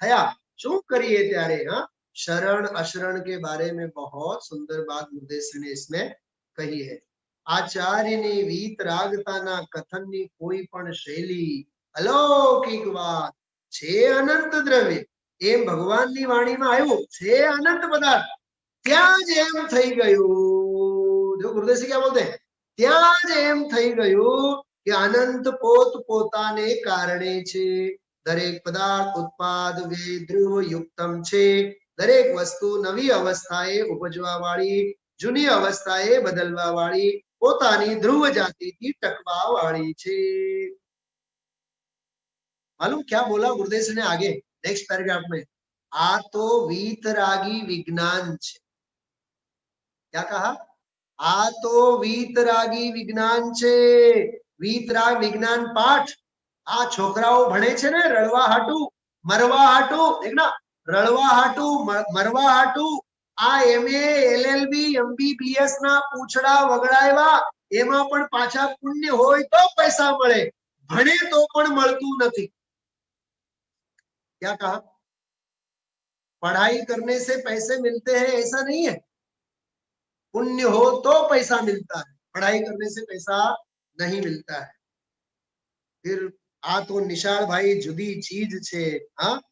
Speaker 2: થયા, શું કરીએ ત્યારે? हाँ, शरण अशरण के बारे में बहुत सुंदर बात गुरुदेव श्री ने इसमें कही है। आचार्यनी वीतरागताना कथननी कोई पण शैली अलौकिक बात छे। अनंत द्रव्य एम भगवाननी वाणीमां आव्युं छे, अनंत पदार्थ त्यां ज एम थई गयुं। जो गुरुदेव श्री क्या बोलते हैं, त्यां ज एम थई गयुं कि अनंत पोत पोताने कारणे छे। दरेक पदार्थ उत्पाद वे ध्रुव युक्तम छे। दरेक वस्तु नवी अवस्थाए उपजवा वाली, जूनी अवस्थाए बदलवा वाली, पोतानी ध्रुव जातिथी टकवा वाली छे। मालूम क्या बोला गुरुदेव श्री ने आगे नेक्स्ट पैराग्राफ में? आ तो वीतरागी विज्ञान छे। क्या कहा? आ तो वीतरागी विज्ञान छे। वीतराग विज्ञान पाठ आ छोकराओ भणे छे ने रड़वा हाटू मरवा हाटू। देखना, रड़वा हाटू मरवा हाटू आ एमए एलएलबी एमबीबीएस ना पूछड़ा वगड़ायवा, एमां पण पाछा पुण्य होय तो पैसा मळे, भणे तो पण मळतुं नथी। क्या कहा? पढ़ाई करने से पैसे मिलते हैं ऐसा नहीं है, पुण्य हो तो पैसा मिलता है, पढ़ाई करने से पैसा नहीं मिलता है। फिर आ तो निशाल भाई जुदी चीज छे। हाँ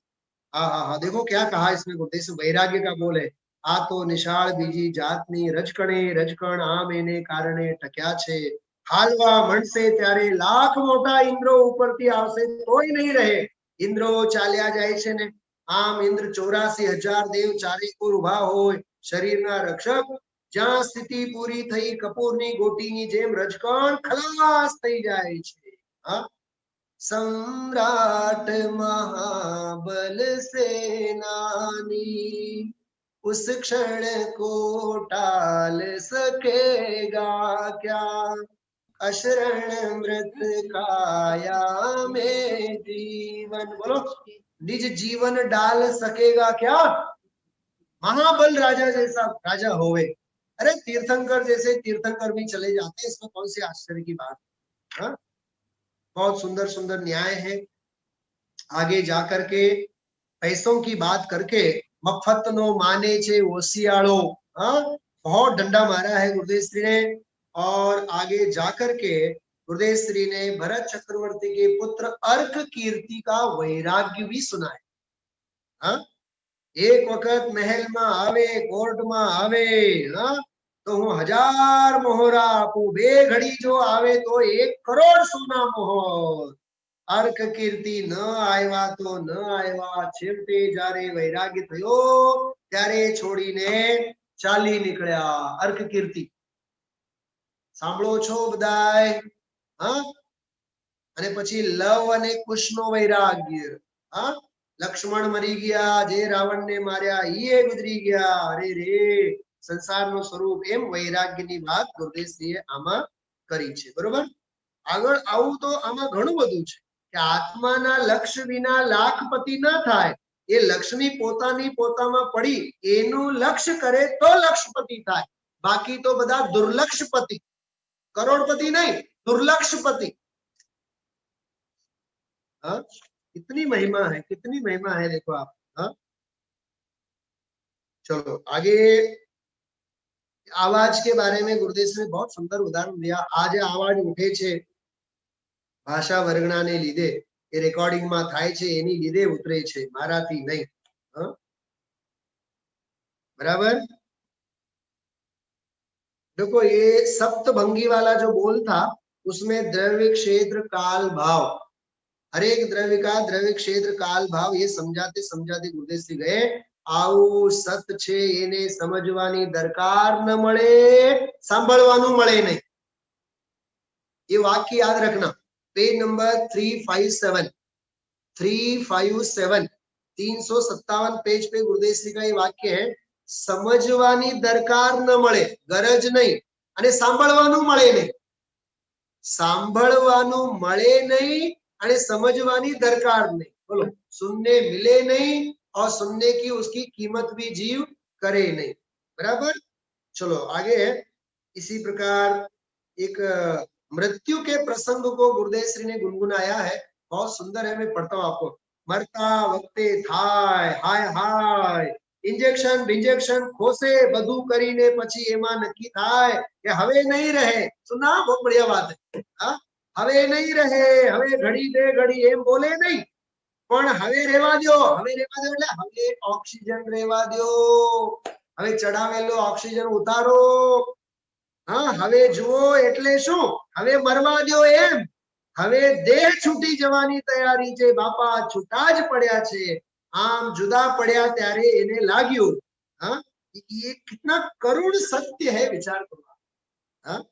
Speaker 2: हाँ हाँ हाँ, देखो क्या कहा इसमें, गुरुदेव से वैराग्य का बोल है। आ तो निशाल बीजी जातनी रजकणे रजकण आम एने कारणे टक्या छे। हालवा मणसे त्यारे लाख मोटा इंद्रो उपरથી આવશે તોય નહીં રહે। इंद्रो ચાલ્યા જાય છે ને, આમ इंद्र 84,000 દેવ ચારે કોર ઉભા હોય શરીરના રક્ષક। જ્યાં સ્થિતિ પૂરી થઈ કપૂરની ગોટીની જેમ રજકણ ખલાસ થઈ જાય છે। હા, सम्राट महाबल सेनानी उस क्षण को टाल सकेगा क्या। अशरण मृत काया में जीवन, बोलो, निज जीवन डाल सकेगा क्या। महाबल राजा जैसा राजा होवे, अरे तीर्थंकर जैसे तीर्थंकर भी चले जाते हैं, इसमें कौन सी आश्चर्य की बात। हाँ, बहुत सुंदर सुंदर न्याय है। आगे जाकर के पैसों की बात करके मफत नो माने छे होशियारो। हाँ, बहुत डंडा मारा है गुरुदेव श्री ने। और आगे जाकर के गुरुदेव श्री ने भरत चक्रवर्ती के पुत्र अर्क कीर्ति का वैराग्य भी सुनाया। हाँ, एक वक्त महल में आवे, कोर्ट में आवे, हाँ, तो हूँ 1000 मोहरा आपू, बे घड़ी जो आवे तो 1 करोड़ सोना मोहर। अर्क कीर्ति न आया तो न आया, छेवटे जारे वैराग्य थयो त्यारे छोड़ीने चाली निकळ्या। अर्क कीर्ति सांभळो छो बधाय। हाँ, अने पछी लव अने कुशनो वैराग्य। हाँ, लक्ष्मण मरी गया, जे रावण ने मार्या ये गुजरी गया, अरे रे संसार नो स्वरूप, एम वैराग्यनी बात गुरुदेवश्रीए आमा करी छे। बरोबर, આગળ આવું તો આમાં ઘણું બધું છે કે આત્માના લક્ષ્ય વિના લાખપતિ ન થાય। એ લક્ષ્મી પોતામાં પડી એનું લક્ષ્ય કરે તો લક્ષપતિ થાય, બાકી તો બધા દુર્લક્ષપતિ, કરોડપતિ નહીં, दुर्लक्षपति। हाँ, कितनी महिमा है, कितनी महिमा है, देखो आप। हाँ, चलो आगे आवाज के बारे में गुरुदेव ने बहुत सुंदर उदाहरण दिया। आज आवाज उठे छे भाषा वर्गना ने लीधे, એ રેકોર્ડિંગ માં થાય છે એની લીધે ઉતરે છે, મારાથી નહીં। हाँ, बराबर। देखो ये सप्तभंगी वाला जो बोल था उसमें द्रव्य क्षेत्र काल भाव, हर एक द्रव्य का द्रव्य क्षेत्र काल भाव ये समझाते समझाते गुरुदेव श्री गए आऊ सत छे एने समझवानी दरकार न मळे, सांभळवानुं मळे नहीं। ये वाक्य याद रखना, पेज नंबर 357 357 पेज पे गुरुदेव श्री का ये वाक्य है, समझवानी दरकार न मळे, गरज नहीं, अने सांभळवानुं मळे नहीं। सांभळवानुं मळे नहीं अने समझवानी दरकार नहीं। बोलो, सुनने मिले नहीं और सुनने की उसकी कीमत भी जीव करे नहीं। बराबर। चलो आगे है। इसी प्रकार एक मृत्यु के प्रसंग को गुरुदेव श्री ने गुनगुनाया है, बहुत सुंदर है, मैं पढ़ता हूँ आपको। मरता वक्ते थाय हाय हाय, इंजेक्शन बिंजेक्शन खोसे बधु करीने पछी एमा नक्की थाय के हवे नहीं रहे। सुना, बहुत बढ़िया बात है। हाँ, हवे नहीं रहे, हवे घड़ी दे घड़ी एम बोले नहीं, पण हवे रेवा दो, हवे रेवा दो એટલે हवे ऑक्सीजन रेवा दो, हवे चढ़ावेलो ऑक्सीजन उतारो। हाँ, हवे जुओ એટલે શું, हवे मरवा दो एम, हवे देह छूटी जवानी तैयारी छे, बापा छूटा ज पड्या छे। आम जुदा पड्या त्यारे एने लाग्યું। हाँ, ये कितना करुण सत्य है, विचार करो। हाँ,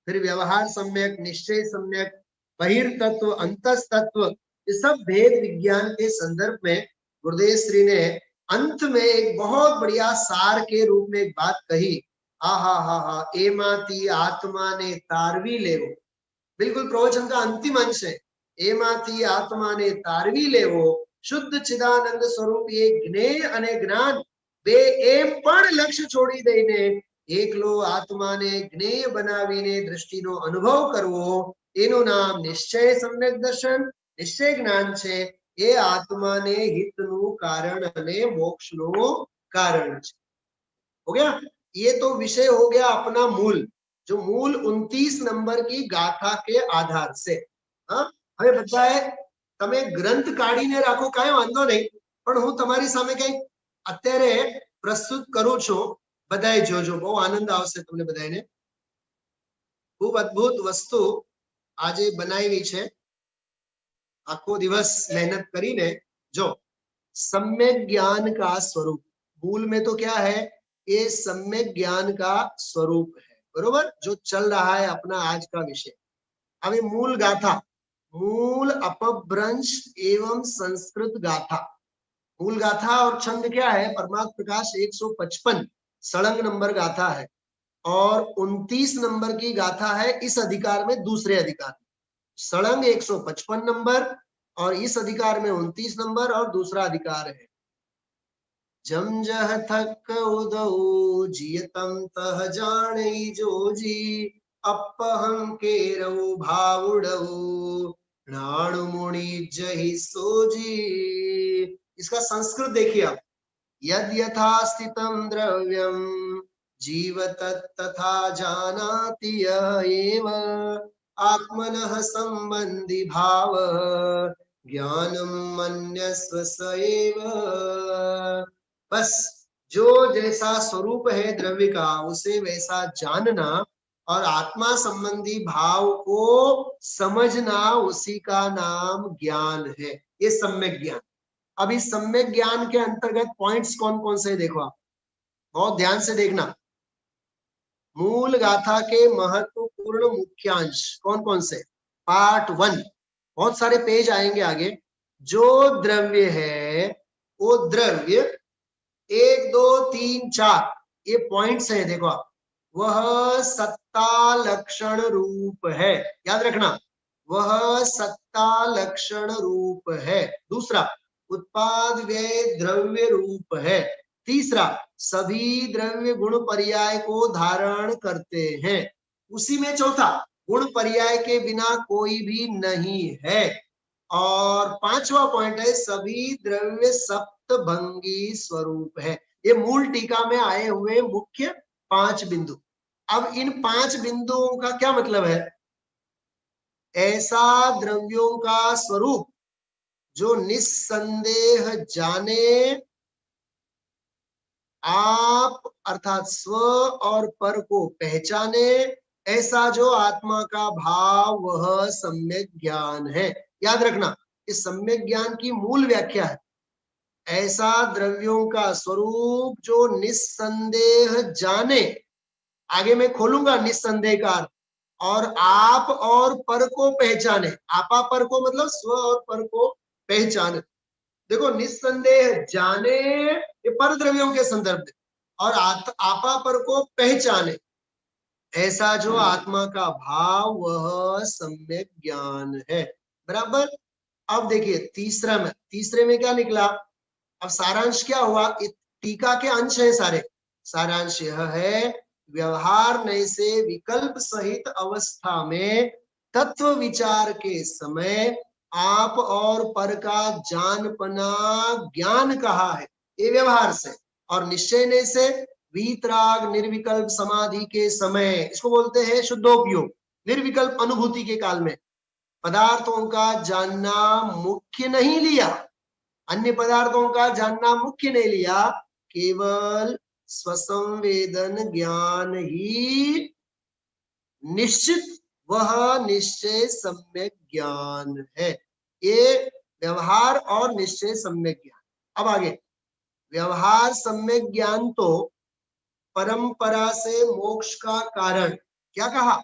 Speaker 2: फिर व्यवहार सम्यक, निश्चय सम्यक, बहिर्तत्व अंतस्तत्व, ये सब भेद विज्ञान के संदर्भ में गुरुदेव श्री ने अंत में एक बहुत बढ़िया सार के रूप में एक बात कही। हा, एमाती आत्मा ने तारवी लेवो, बिल्कुल प्रवचन का अंतिम अंश है। एमाती आत्मा ने तारवी लेवो, शुद्ध चिदानंद स्वरूप ये ज्ञेय अने ज्ञान बे एम पण लक्ष्य छोड़ी दईने एकलो आत्मा ने ज्ञेय बनावीने दृष्टिनो अनुभव करवो, एनु नाम निश्चय सम्यक दर्शन, निश्चय ज्ञान छे। એ આત્માને હિતનું કારણ અને મોક્ષનું કારણ છે. हो गया? ये तो विषय हो गया अपना मूल, जो मूल 29 नंबर की गाथा के आधार से. हाँ, હવે બધાએ તમે ગ્રંથ કાઢીને રાખો, કાંઈ વાંધો નહીં, પણ હું તમારી સામે કંઈક અત્યારે પ્રસ્તુત કરું છું, બધાએ જોજો, બહુ આનંદ આવશે તમને બધાને. ખૂબ અદ્ભુત વસ્તુ આજે બનાવી છે, આખો દિવસ મહેનત કરીને. જો सम्यक ज्ञान का स्वरूप, मूल में तो क्या है, ये सम्यक ज्ञान का स्वरूप है, बरोबर, जो चल रहा है अपना आज का विषय. अभी मूल गाथा, मूल अपभ्रंश एवं संस्कृत गाथा. मूल गाथा और छंद क्या है, परमात्म प्रकाश 155 सड़ंग नंबर गाथा है, और 29 नंबर की गाथा है इस अधिकार में, दूसरे अधिकार में. सड़ंग 155 नंबर और इस अधिकार में 29 नंबर और दूसरा अधिकार है. जम जह थक उदऊ जियतम तह जाने जोजी, अपहं के रऊ भावुडऊ नाणु मुनि जहि सोजी. इसका संस्कृत देखिए आप. यद यथा स्थितम द्रव्यम जीव तथा जानाति एव आत्मनः संबंधी भाव ज्ञानम मन्यस्व स एव. बस जो जैसा स्वरूप है द्रव्य का उसे वैसा जानना और आत्मा संबंधी भाव को समझना, उसी का नाम ज्ञान है. ये सम्यक ज्ञान. अब इस सम्यक ज्ञान के अंतर्गत पॉइंट्स कौन कौन से देखो आप, बहुत ध्यान से देखना. मूल गाथा के महत्वपूर्ण मुख्यांश कौन कौन से, पार्ट 1, बहुत सारे पेज आएंगे आगे. जो द्रव्य है वो द्रव्य 1 2 3 4 ये पॉइंट्स है, देखो आप. वह सत्ता लक्षण रूप है, याद रखना, वह सत्ता लक्षण रूप है. दूसरा, उत्पाद व्यय द्रव्य रूप है. तीसरा, सभी द्रव्य गुण पर्याय को धारण करते हैं. उसी में चौथा, गुण पर्याय के बिना कोई भी नहीं है. और पांचवा पॉइंट है, सभी द्रव्य सप्तभंगी स्वरूप है. ये मूल टीका में आए हुए मुख्य 5 बिंदु. अब इन 5 बिंदुओं का क्या मतलब है, ऐसा द्रव्यों का स्वरूप जो निस्संदेह जाने, आप अर्थात स्व और पर को पहचाने, ऐसा जो आत्मा का भाव वह सम्यक ज्ञान है. याद रखना, इस सम्यक ज्ञान की मूल व्याख्या है, ऐसा द्रव्यों का स्वरूप जो निस्संदेह जाने, आगे मैं खोलूंगा निस्संदेह का, और आप और पर को पहचाने. आपा पर को मतलब स्व और पर को पहचाने. देखो, निस्संदेह जाने ये पर द्रव्यों के संदर्भ में, और आपा पर को पहचाने, ऐसा जो आत्मा का भाव वह सम्यक ज्ञान है. बराबर. अब देखिए तीसरे में क्या निकला. अब सारांश क्या हुआ, टीका के अंश है सारे. सारांश यह है, व्यवहार नय से विकल्प सहित अवस्था में तत्व विचार के समय आप और पर का जानपना ज्ञान कहा है, ये व्यवहार से. और निश्चय नय से वीतराग निर्विकल्प समाधि के समय, इसको बोलते हैं शुद्धोपयोग, निर्विकल्प अनुभूति के काल में पदार्थों का जानना मुख्य नहीं लिया, अन्य पदार्थों का जानना मुख्य नहीं लिया, केवल स्वसंवेदन ज्ञान ही निश्चित, वह निश्चय सम्यक ज्ञान है. ये व्यवहार और निश्चय सम्यक ज्ञान. अब आगे, व्यवहार सम्यक ज्ञान तो परंपरा से मोक्ष का कारण, क्या कहा,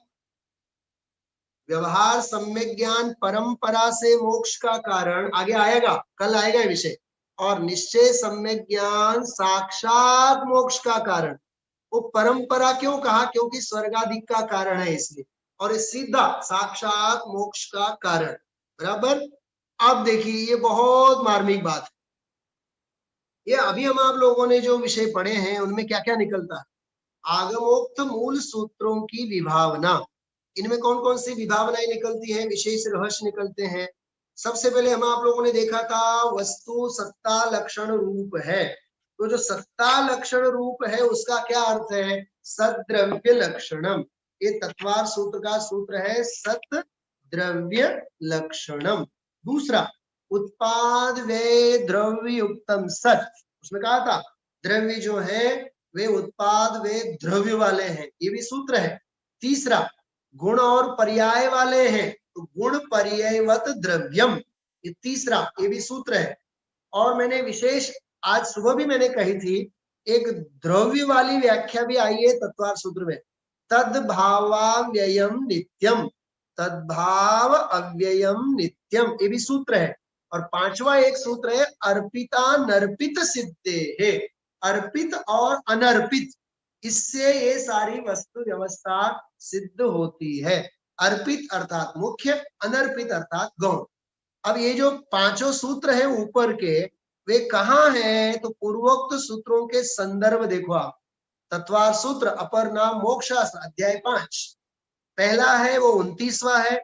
Speaker 2: व्यवहार सम्यक ज्ञान परंपरा से मोक्ष का कारण, आगे आएगा, कल आएगा ये विषय. और निश्चय सम्यक ज्ञान साक्षात मोक्ष का कारण. वो परंपरा क्यों कहा, क्योंकि स्वर्गाधिक का कारण है इसलिए, और ये सीधा साक्षात मोक्ष का कारण. बराबर. अब देखिए, ये बहुत मार्मिक बात है. ये अभी हम आप लोगों ने जो विषय पढ़े हैं उनमें क्या क्या निकलता है, आगमोक्त मूल सूत्रों की विभावना. इनमें कौन कौन सी विभावनाएं निकलती है, विशेष रहस्य निकलते हैं. सबसे पहले हम आप लोगों ने देखा था वस्तु सत्ता लक्षण रूप है। तो जो सत्ता लक्षण रूप है उसका क्या अर्थ है? सद्द्रव्य लक्षणम। ये तत्वार सूत्र का सूत्र है, सत द्रव्य लक्षणम। दूसरा, उत्पाद वे द्रव्य युक्तम सत। उसमें कहा था द्रव्य जो है वे उत्पाद वे द्रव्य वाले हैं, ये भी सूत्र है। तीसरा, गुण और पर्याय वाले हैं, तो गुण पर्यायवत द्रव्यम, ये तीसरा, ये भी सूत्र है। और मैंने विशेष आज सुबह भी मैंने कही थी, एक द्रव्य वाली व्याख्या भी आई है तत्वार सूत्र में, तद्भावाव्ययम नित्यम, तद्भाव अव्ययम नित्यम, ये भी सूत्र है। और पांचवा एक सूत्र है, अर्पिता नर्पित सिद्धे है, अर्पित और अनर्पित, इससे ये सारी वस्तु व्यवस्था सिद्ध होती है। अर्पित अर्थात मुख्य, अनर्पित अर्थात गौण। अब ये जो पांचों सूत्र है ऊपर के, वे कहाँ हैं? तो पूर्वोक्त सूत्रों के संदर्भ देखो आप। तत्वार सूत्र अपर नाम मोक्षशास्त्र अध्याय 5, पहला है वो 29वां है,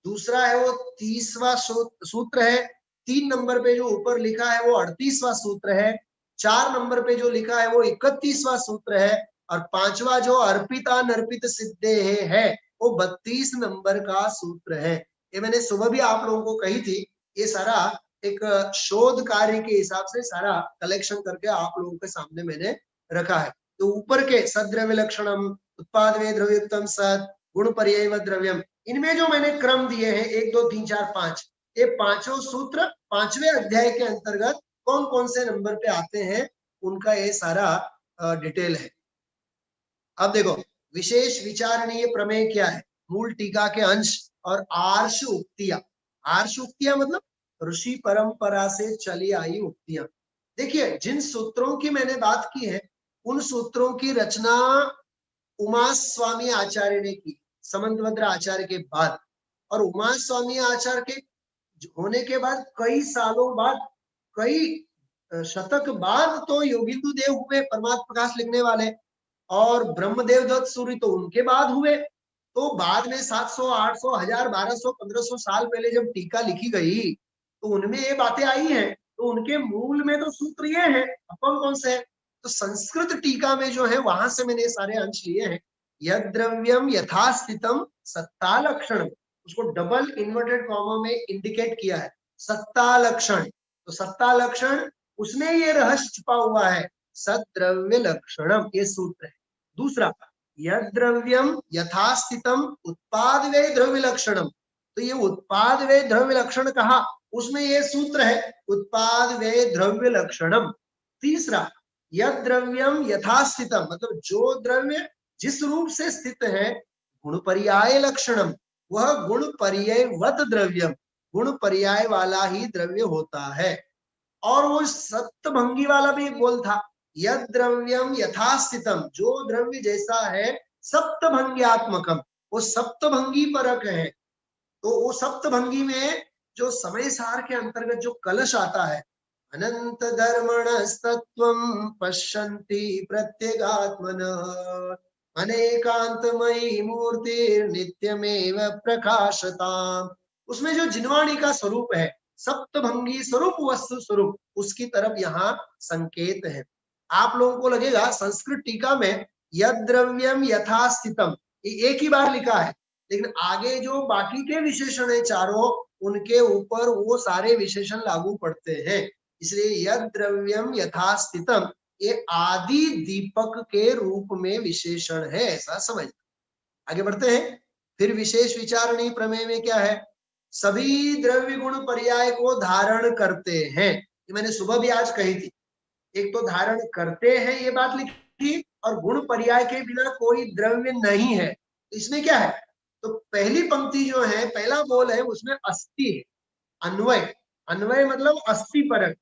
Speaker 2: दूसरा है वो 30वां सूत्र है, 3 नंबर पे जो ऊपर लिखा है वो 38वां सूत्र है, 4 नंबर पे जो लिखा है वो 31वां सूत्र है, और 5वां जो अर्पिता नर्पित सिद्धे है वो 32 नंबर का सूत्र है। ये मैंने सुबह भी आप लोगों को कही थी, ये सारा एक शोध कार्य के हिसाब से सारा कलेक्शन करके आप लोगों के सामने मैंने रखा है। तो ऊपर के सद्द्रव्य लक्षणम, उत्पाद वे द्रव्योत्तम सत, गुण पर्याय द्रव्यम, इनमें जो मैंने क्रम दिए हैं 1 2 3 4 5, ये पांचों सूत्र 5वें अध्याय के अंतर्गत कौन कौन से नंबर पे आते हैं उनका ये सारा डिटेल है। अब देखो, विशेष विचारणीय प्रमेय क्या है? मूल टीका के अंश और आर्ष उक्तियां। आर्ष उक्तियां मतलब ऋषि परंपरा से चली आई उक्तियां। देखिए, जिन सूत्रों की मैंने बात की है उन सूत्रों की रचना उमा स्वामी आचार्य ने की, समंतभद्र आचार्य के बाद। और उमा स्वामी आचार्य के होने के बाद कई सालों बाद, कई शतक बाद तो योगिंदु देव हुए परमात्म प्रकाश लिखने वाले, और ब्रह्मदेव दत्त सूरि तो उनके बाद हुए। तो बाद में 700 800 1000 1200 1500 साल पहले जब टीका लिखी गई तो उनमें ये बातें आई हैं, तो उनके मूल में तो सूत्र ये है। अपन कौन से है? तो संस्कृत टीका में जो है वहां से मैंने सारे अंश लिए हैं। यद द्रव्यम यथास्थितम सत्ता लक्षण, उसको डबल इन्वर्टेड कॉमा में इंडिकेट किया है, सत्ता लक्षण। तो सत्ता लक्षण, उसमें ये रहस्य छुपा हुआ है, सद्द्रव्य लक्षणम, ये सूत्र है। दूसरा, यद द्रव्यम यथास्थितम उत्पाद वे द्रव्य लक्षणम, तो ये उत्पाद वे द्रव्य लक्षण कहा, उसमें ये सूत्र है, उत्पाद वे द्रव्य लक्षणम। तीसरा, यद द्रव्यम यथास्थितम, मतलब जो द्रव्य जिस रूप से स्थित है, गुण पर्याय लक्षणम, वह गुण पर्यायवत द्रव्यम, गुण पर्याय वाला ही द्रव्य होता है। और वो सप्तभंगी वाला भी एक बोल था, यद द्रव्यम यथास्थितम, जो द्रव्य जैसा है सप्तभंग्यात्मकम, वो सप्तभंगी परक है। तो वो सप्तभंगी में जो समय सार के अंतर्गत जो कलश आता है, अनंत धर्मणस्तत्वं पश्यन्ति प्रत्यगात्मनः अनेकांतमयी मूर्तिर्नित्यमेव प्रकाशताम्, उसमें जो जिनवाणी का स्वरूप है, सप्तभंगी स्वरूप, वस्तु स्वरूप, उसकी तरफ यहाँ संकेत है। आप लोगों को लगेगा संस्कृत टीका में यद द्रव्यम यथास्थितम ये एक ही बार लिखा है, लेकिन आगे जो बाकी के विशेषण है चारों, उनके ऊपर वो सारे विशेषण लागू पड़ते हैं। इसलिए यद द्रव्यम यथास्थितम ये आदि दीपक के रूप में विशेषण है, ऐसा समझ। आगे बढ़ते हैं। फिर विशेष विचारणीय प्रमेय में क्या है? सभी द्रव्य गुण पर्याय को धारण करते हैं, ये मैंने सुबह भी आज कही थी। एक तो धारण करते हैं ये बात लिखी, और गुण पर्याय के बिना कोई द्रव्य नहीं है। इसमें क्या है? तो पहली पंक्ति जो है, पहला बोल है, उसमें अस्ति है, अन्वय, अन्वय मतलब अस्ति परक,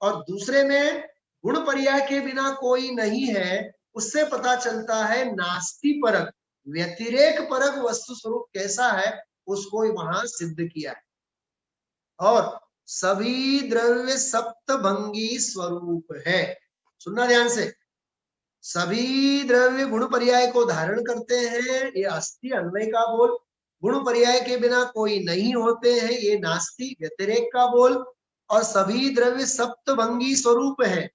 Speaker 2: और दूसरे में गुण पर्याय के बिना कोई नहीं है, उससे पता चलता है नास्ति परक, व्यतिरेक परक वस्तु स्वरूप कैसा है उसको वहां सिद्ध किया है। और सभी द्रव्य सप्तभंगी स्वरूप है, सुनना ध्यान से, सभी द्रव्य गुण पर्याय को धारण करते हैं, ये अस्ति अन्वय का बोल। गुण पर्याय के बिना कोई नहीं होते हैं, ये नास्ति व्यतिरेक का बोल। और सभी द्रव्य सप्तभंगी स्वरूप है,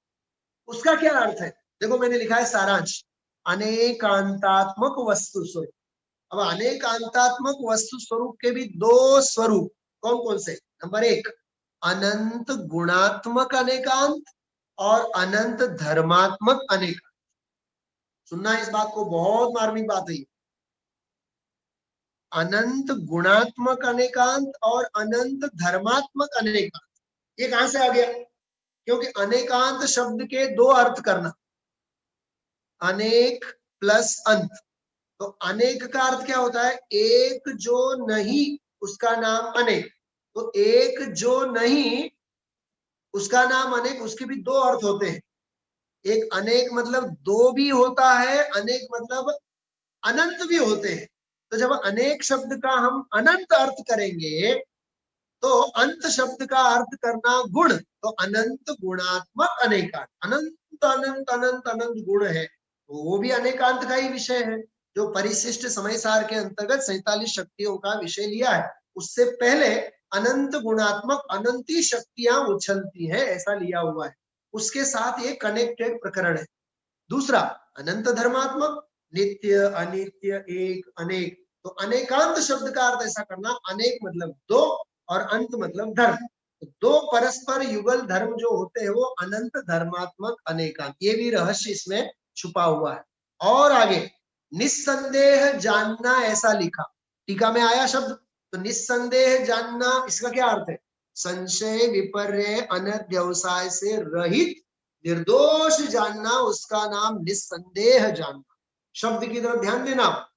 Speaker 2: उसका क्या अर्थ है? देखो मैंने लिखा है सारांश, अनेकांतात्मक वस्तु स्वरूप। अब अनेकांतात्मक वस्तु स्वरूप के भी दो स्वरूप कौन कौन से? नंबर एक, अनंत गुणात्मक अनेकांत और अनंत धर्मात्मक अनेकांत। सुनना इस बात को, बहुत मार्मिक बात है। अनंत गुणात्मक अनेकांत और अनंत धर्मात्मक अनेकांत, ये कहां से आ गया? क्योंकि अनेकांत शब्द के दो अर्थ करना, अनेक प्लस अंत। तो अनेक का अर्थ क्या होता है? एक जो नहीं उसका नाम अनेक। तो एक जो नहीं उसका नाम अनेक, उसके भी दो अर्थ होते हैं। एक अनेक मतलब दो भी होता है, अनेक मतलब अनंत भी होते हैं। तो जब अनेक शब्द का हम अनंत अर्थ करेंगे तो अंत शब्द का अर्थ करना गुण, तो अनंत गुणात्मक अनेकांत। अनंत अनंत अनंत अनंत गुण है, तो वो भी अनेकांत का ही विषय है, जो परिशिष्ट समय सार के अंतर्गत 47 शक्तियों का विषय लिया है। उससे पहले अनंत गुणात्मक अनंती शक्तियां उछलती हैं, ऐसा लिया हुआ है। उसके साथ ये कनेक्टेड प्रकरण है। दूसरा, अनंत धर्मात्मक, नित्य अनित्य एक अनेक। तो अनेकांत शब्द का अर्थ ऐसा करना, अनेक मतलब दो और अंत मतलब धर्म। तो दो परस्पर युगल धर्म जो होते हैं वो अनंत धर्मात्मक अनेकांत, ये भी रहस्य इसमें छुपा हुआ है। और आगे निस्संदेह जानना, ऐसा लिखा, टीका में आया शब्द। तो निस्संदेह जानना, इसका क्या अर्थ है? संशय विपर्य अनध्यवसाय से रहित निर्दोष जानना, उसका नाम निस्संदेह जानना। शब्द की तरफ ध्यान देना,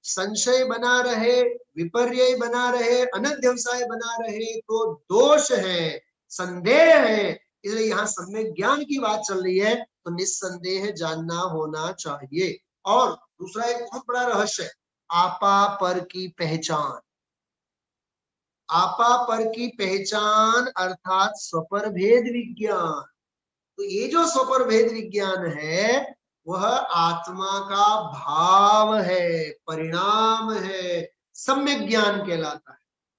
Speaker 2: संशय बना रहे, विपर्य बना रहे, अनध्यवसाय बना रहे तो दोष है, संदेह है। इसलिए यहाँ सम्यक ज्ञान की बात चल रही है, तो निस्संदेह जानना होना चाहिए। और दूसरा एक बहुत बड़ा रहस्य है, आपा पर की पहचान। आपा पर की पहचान अर्थात स्वपर भेद विज्ञान। तो ये जो स्वपर भेद विज्ञान है वह आत्मा का भाव है, परिणाम है, सम्यक ज्ञान कहलाता है।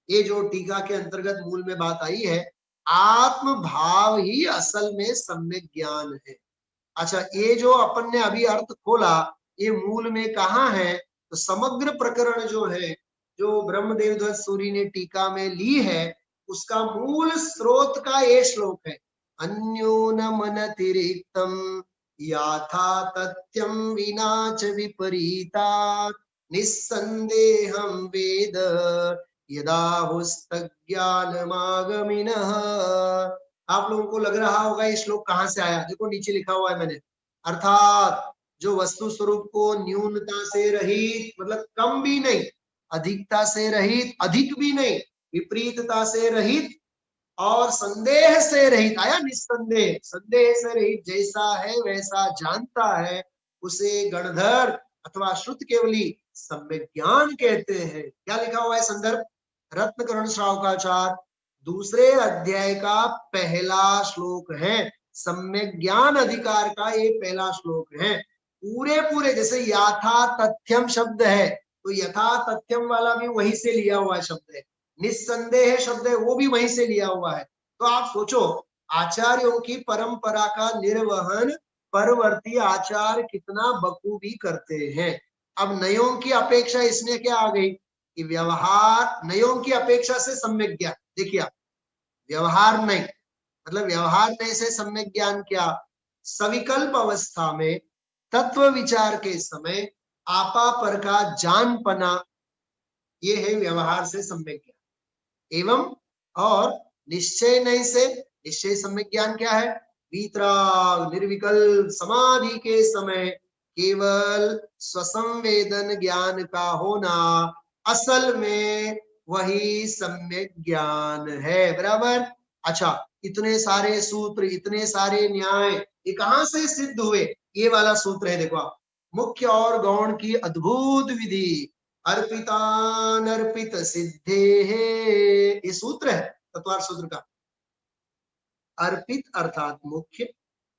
Speaker 2: ये जो टीका के अंतर्गत मूल में बात आई है, आत्म भाव ही असल में सम्यक ज्ञान है। अच्छा, ये जो अपन ने अभी अर्थ खोला, ये मूल में कहाँ है? तो समग्र प्रकरण जो है, जो ब्रह्मदेव सूरी ने टीका में ली है, उसका मूल स्रोत का ये श्लोक है, अन्योनमनतिरिक्तम याथा तथ्यम विना च विपरीतात् निस्संदेहं वेद यदा हुस्तज्ञानमागमिनः। आप लोगों को लग रहा होगा ये श्लोक कहां से आया? देखो नीचे लिखा हुआ है मैंने, अर्थात जो वस्तु स्वरूप को न्यूनता से रहित, मतलब कम भी नहीं, अधिकता से रहित, अधिक भी नहीं, विपरीतता से रहित और संदेह से रहित, आया निस्संदेह, संदेह से रहित जैसा है वैसा जानता है, उसे गणधर अथवा श्रुत केवली सम्यक ज्ञान कहते हैं। क्या लिखा हुआ है संदर्भ? रत्नकरण श्रावकाचार दूसरे अध्याय का पहला श्लोक है, सम्यक ज्ञान अधिकार का ये पहला श्लोक है। पूरे पूरे जैसे यथा तथ्यम शब्द है, तो यथा तथ्यम वाला भी वहीं से लिया हुआ शब्द है, निस्संदेह शब्द है वो भी वहीं से लिया हुआ है। तो आप सोचो, आचार्यों की परंपरा का निर्वहन परवर्ती आचार्य कितना बखूबी करते हैं। अब नयों की अपेक्षा इसमें क्या आ गई कि व्यवहार, नयों की अपेक्षा से सम्यक ज्ञान। देखिए आप, व्यवहार नहीं मतलब व्यवहार नहीं से सम्यक ज्ञान क्या? सविकल्प अवस्था में तत्व विचार के समय आपा पर का जानपना, ये है व्यवहार से सम्यक ज्ञान। एवं और निश्चय नहीं से, निश्चय सम्यक ज्ञान क्या है? वीतराग निर्विकल्प समाधि के समय केवल स्वसंवेदन ज्ञान का होना, असल में वही सम्यक ज्ञान है। बराबर? अच्छा, इतने सारे सूत्र, इतने सारे न्याय, ये कहां से सिद्ध हुए? ये वाला सूत्र है, देखो आप, मुख्य और गौण की अद्भुत विधि, अर्पितानर्पित सिद्धे है, ये सूत्र है तत्वार्थ सूत्र का। अर्पित अर्थात मुख्य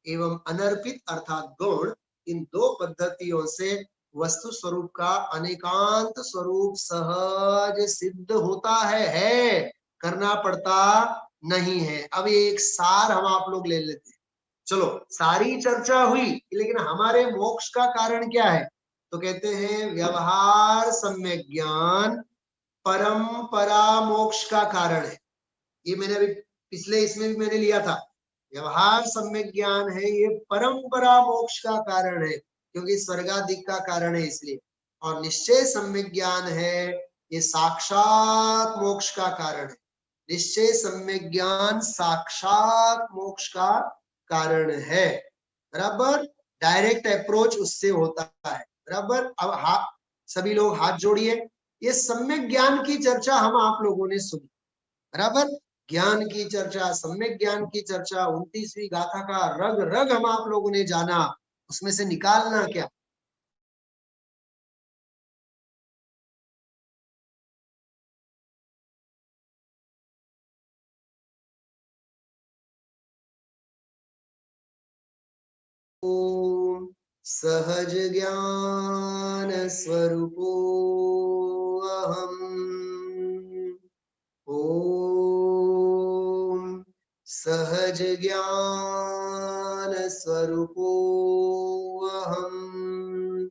Speaker 2: एवं अनर्पित अर्थात गौण, इन दो पद्धतियों से वस्तु स्वरूप का अनेकांत स्वरूप सहज सिद्ध होता है, करना पड़ता नहीं है। अब एक सार हम आप लोग ले लेते हैं। चलो, सारी चर्चा हुई, लेकिन हमारे मोक्ष का कारण क्या है? तो कहते हैं व्यवहार सम्यक ज्ञान परंपरा मोक्ष का कारण है। ये मैंने अभी पिछले इसमें भी मैंने लिया था। व्यवहार सम्यक ज्ञान है, ये परंपरा मोक्ष का कारण है, क्योंकि स्वर्गाधिक का कारण है इसलिए। और निश्चय सम्यक ज्ञान है, ये साक्षात मोक्ष का कारण है। निश्चय सम्यक ज्ञान साक्षात मोक्ष का कारण है। बराबर, डायरेक्ट अप्रोच उससे होता है। बराबर। अब सभी लोग हाथ जोड़िए। ये सम्यक ज्ञान की चर्चा हम आप लोगों ने सुनी। बराबर, ज्ञान की चर्चा, सम्यक ज्ञान की चर्चा, 29वीं गाथा का रग रग हम आप लोगों ने जाना। उसमें से निकालना क्या? ओम सहज ज्ञान स्वरूपो अहम। ओम सहज ज्ञान स्वरूपो अहम।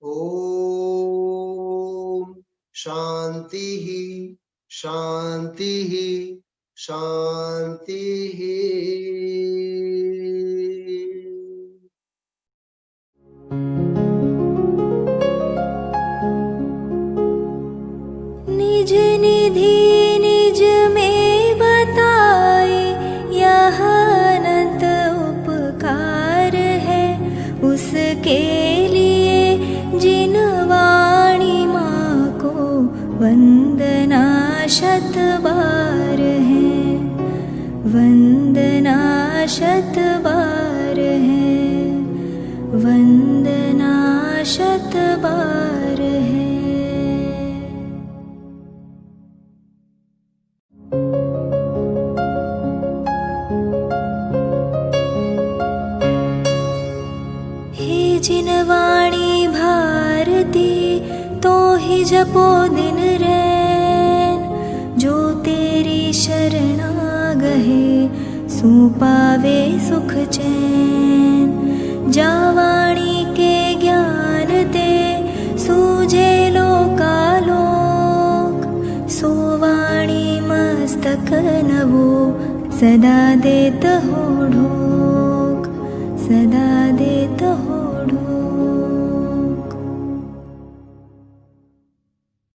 Speaker 2: ओम शांति ही शांति ही शांति ही।
Speaker 1: निज निधि निज में बताए, यह अनंत उपकार है उसके लिए जिन वाणी माँ को वंदना शत बार है, वंदना शत बार है, वंदना शत बार है। हे जिन वाणी भारती तो ही जपो दिन रैन, जो तेरी शरणा गहे सो पावे सुख चैन। जा वाणी के ज्ञान ते सूझे लोकालोक, सो वाणी मस्तक नवो सदा देत हो ढोक, सदा देत हो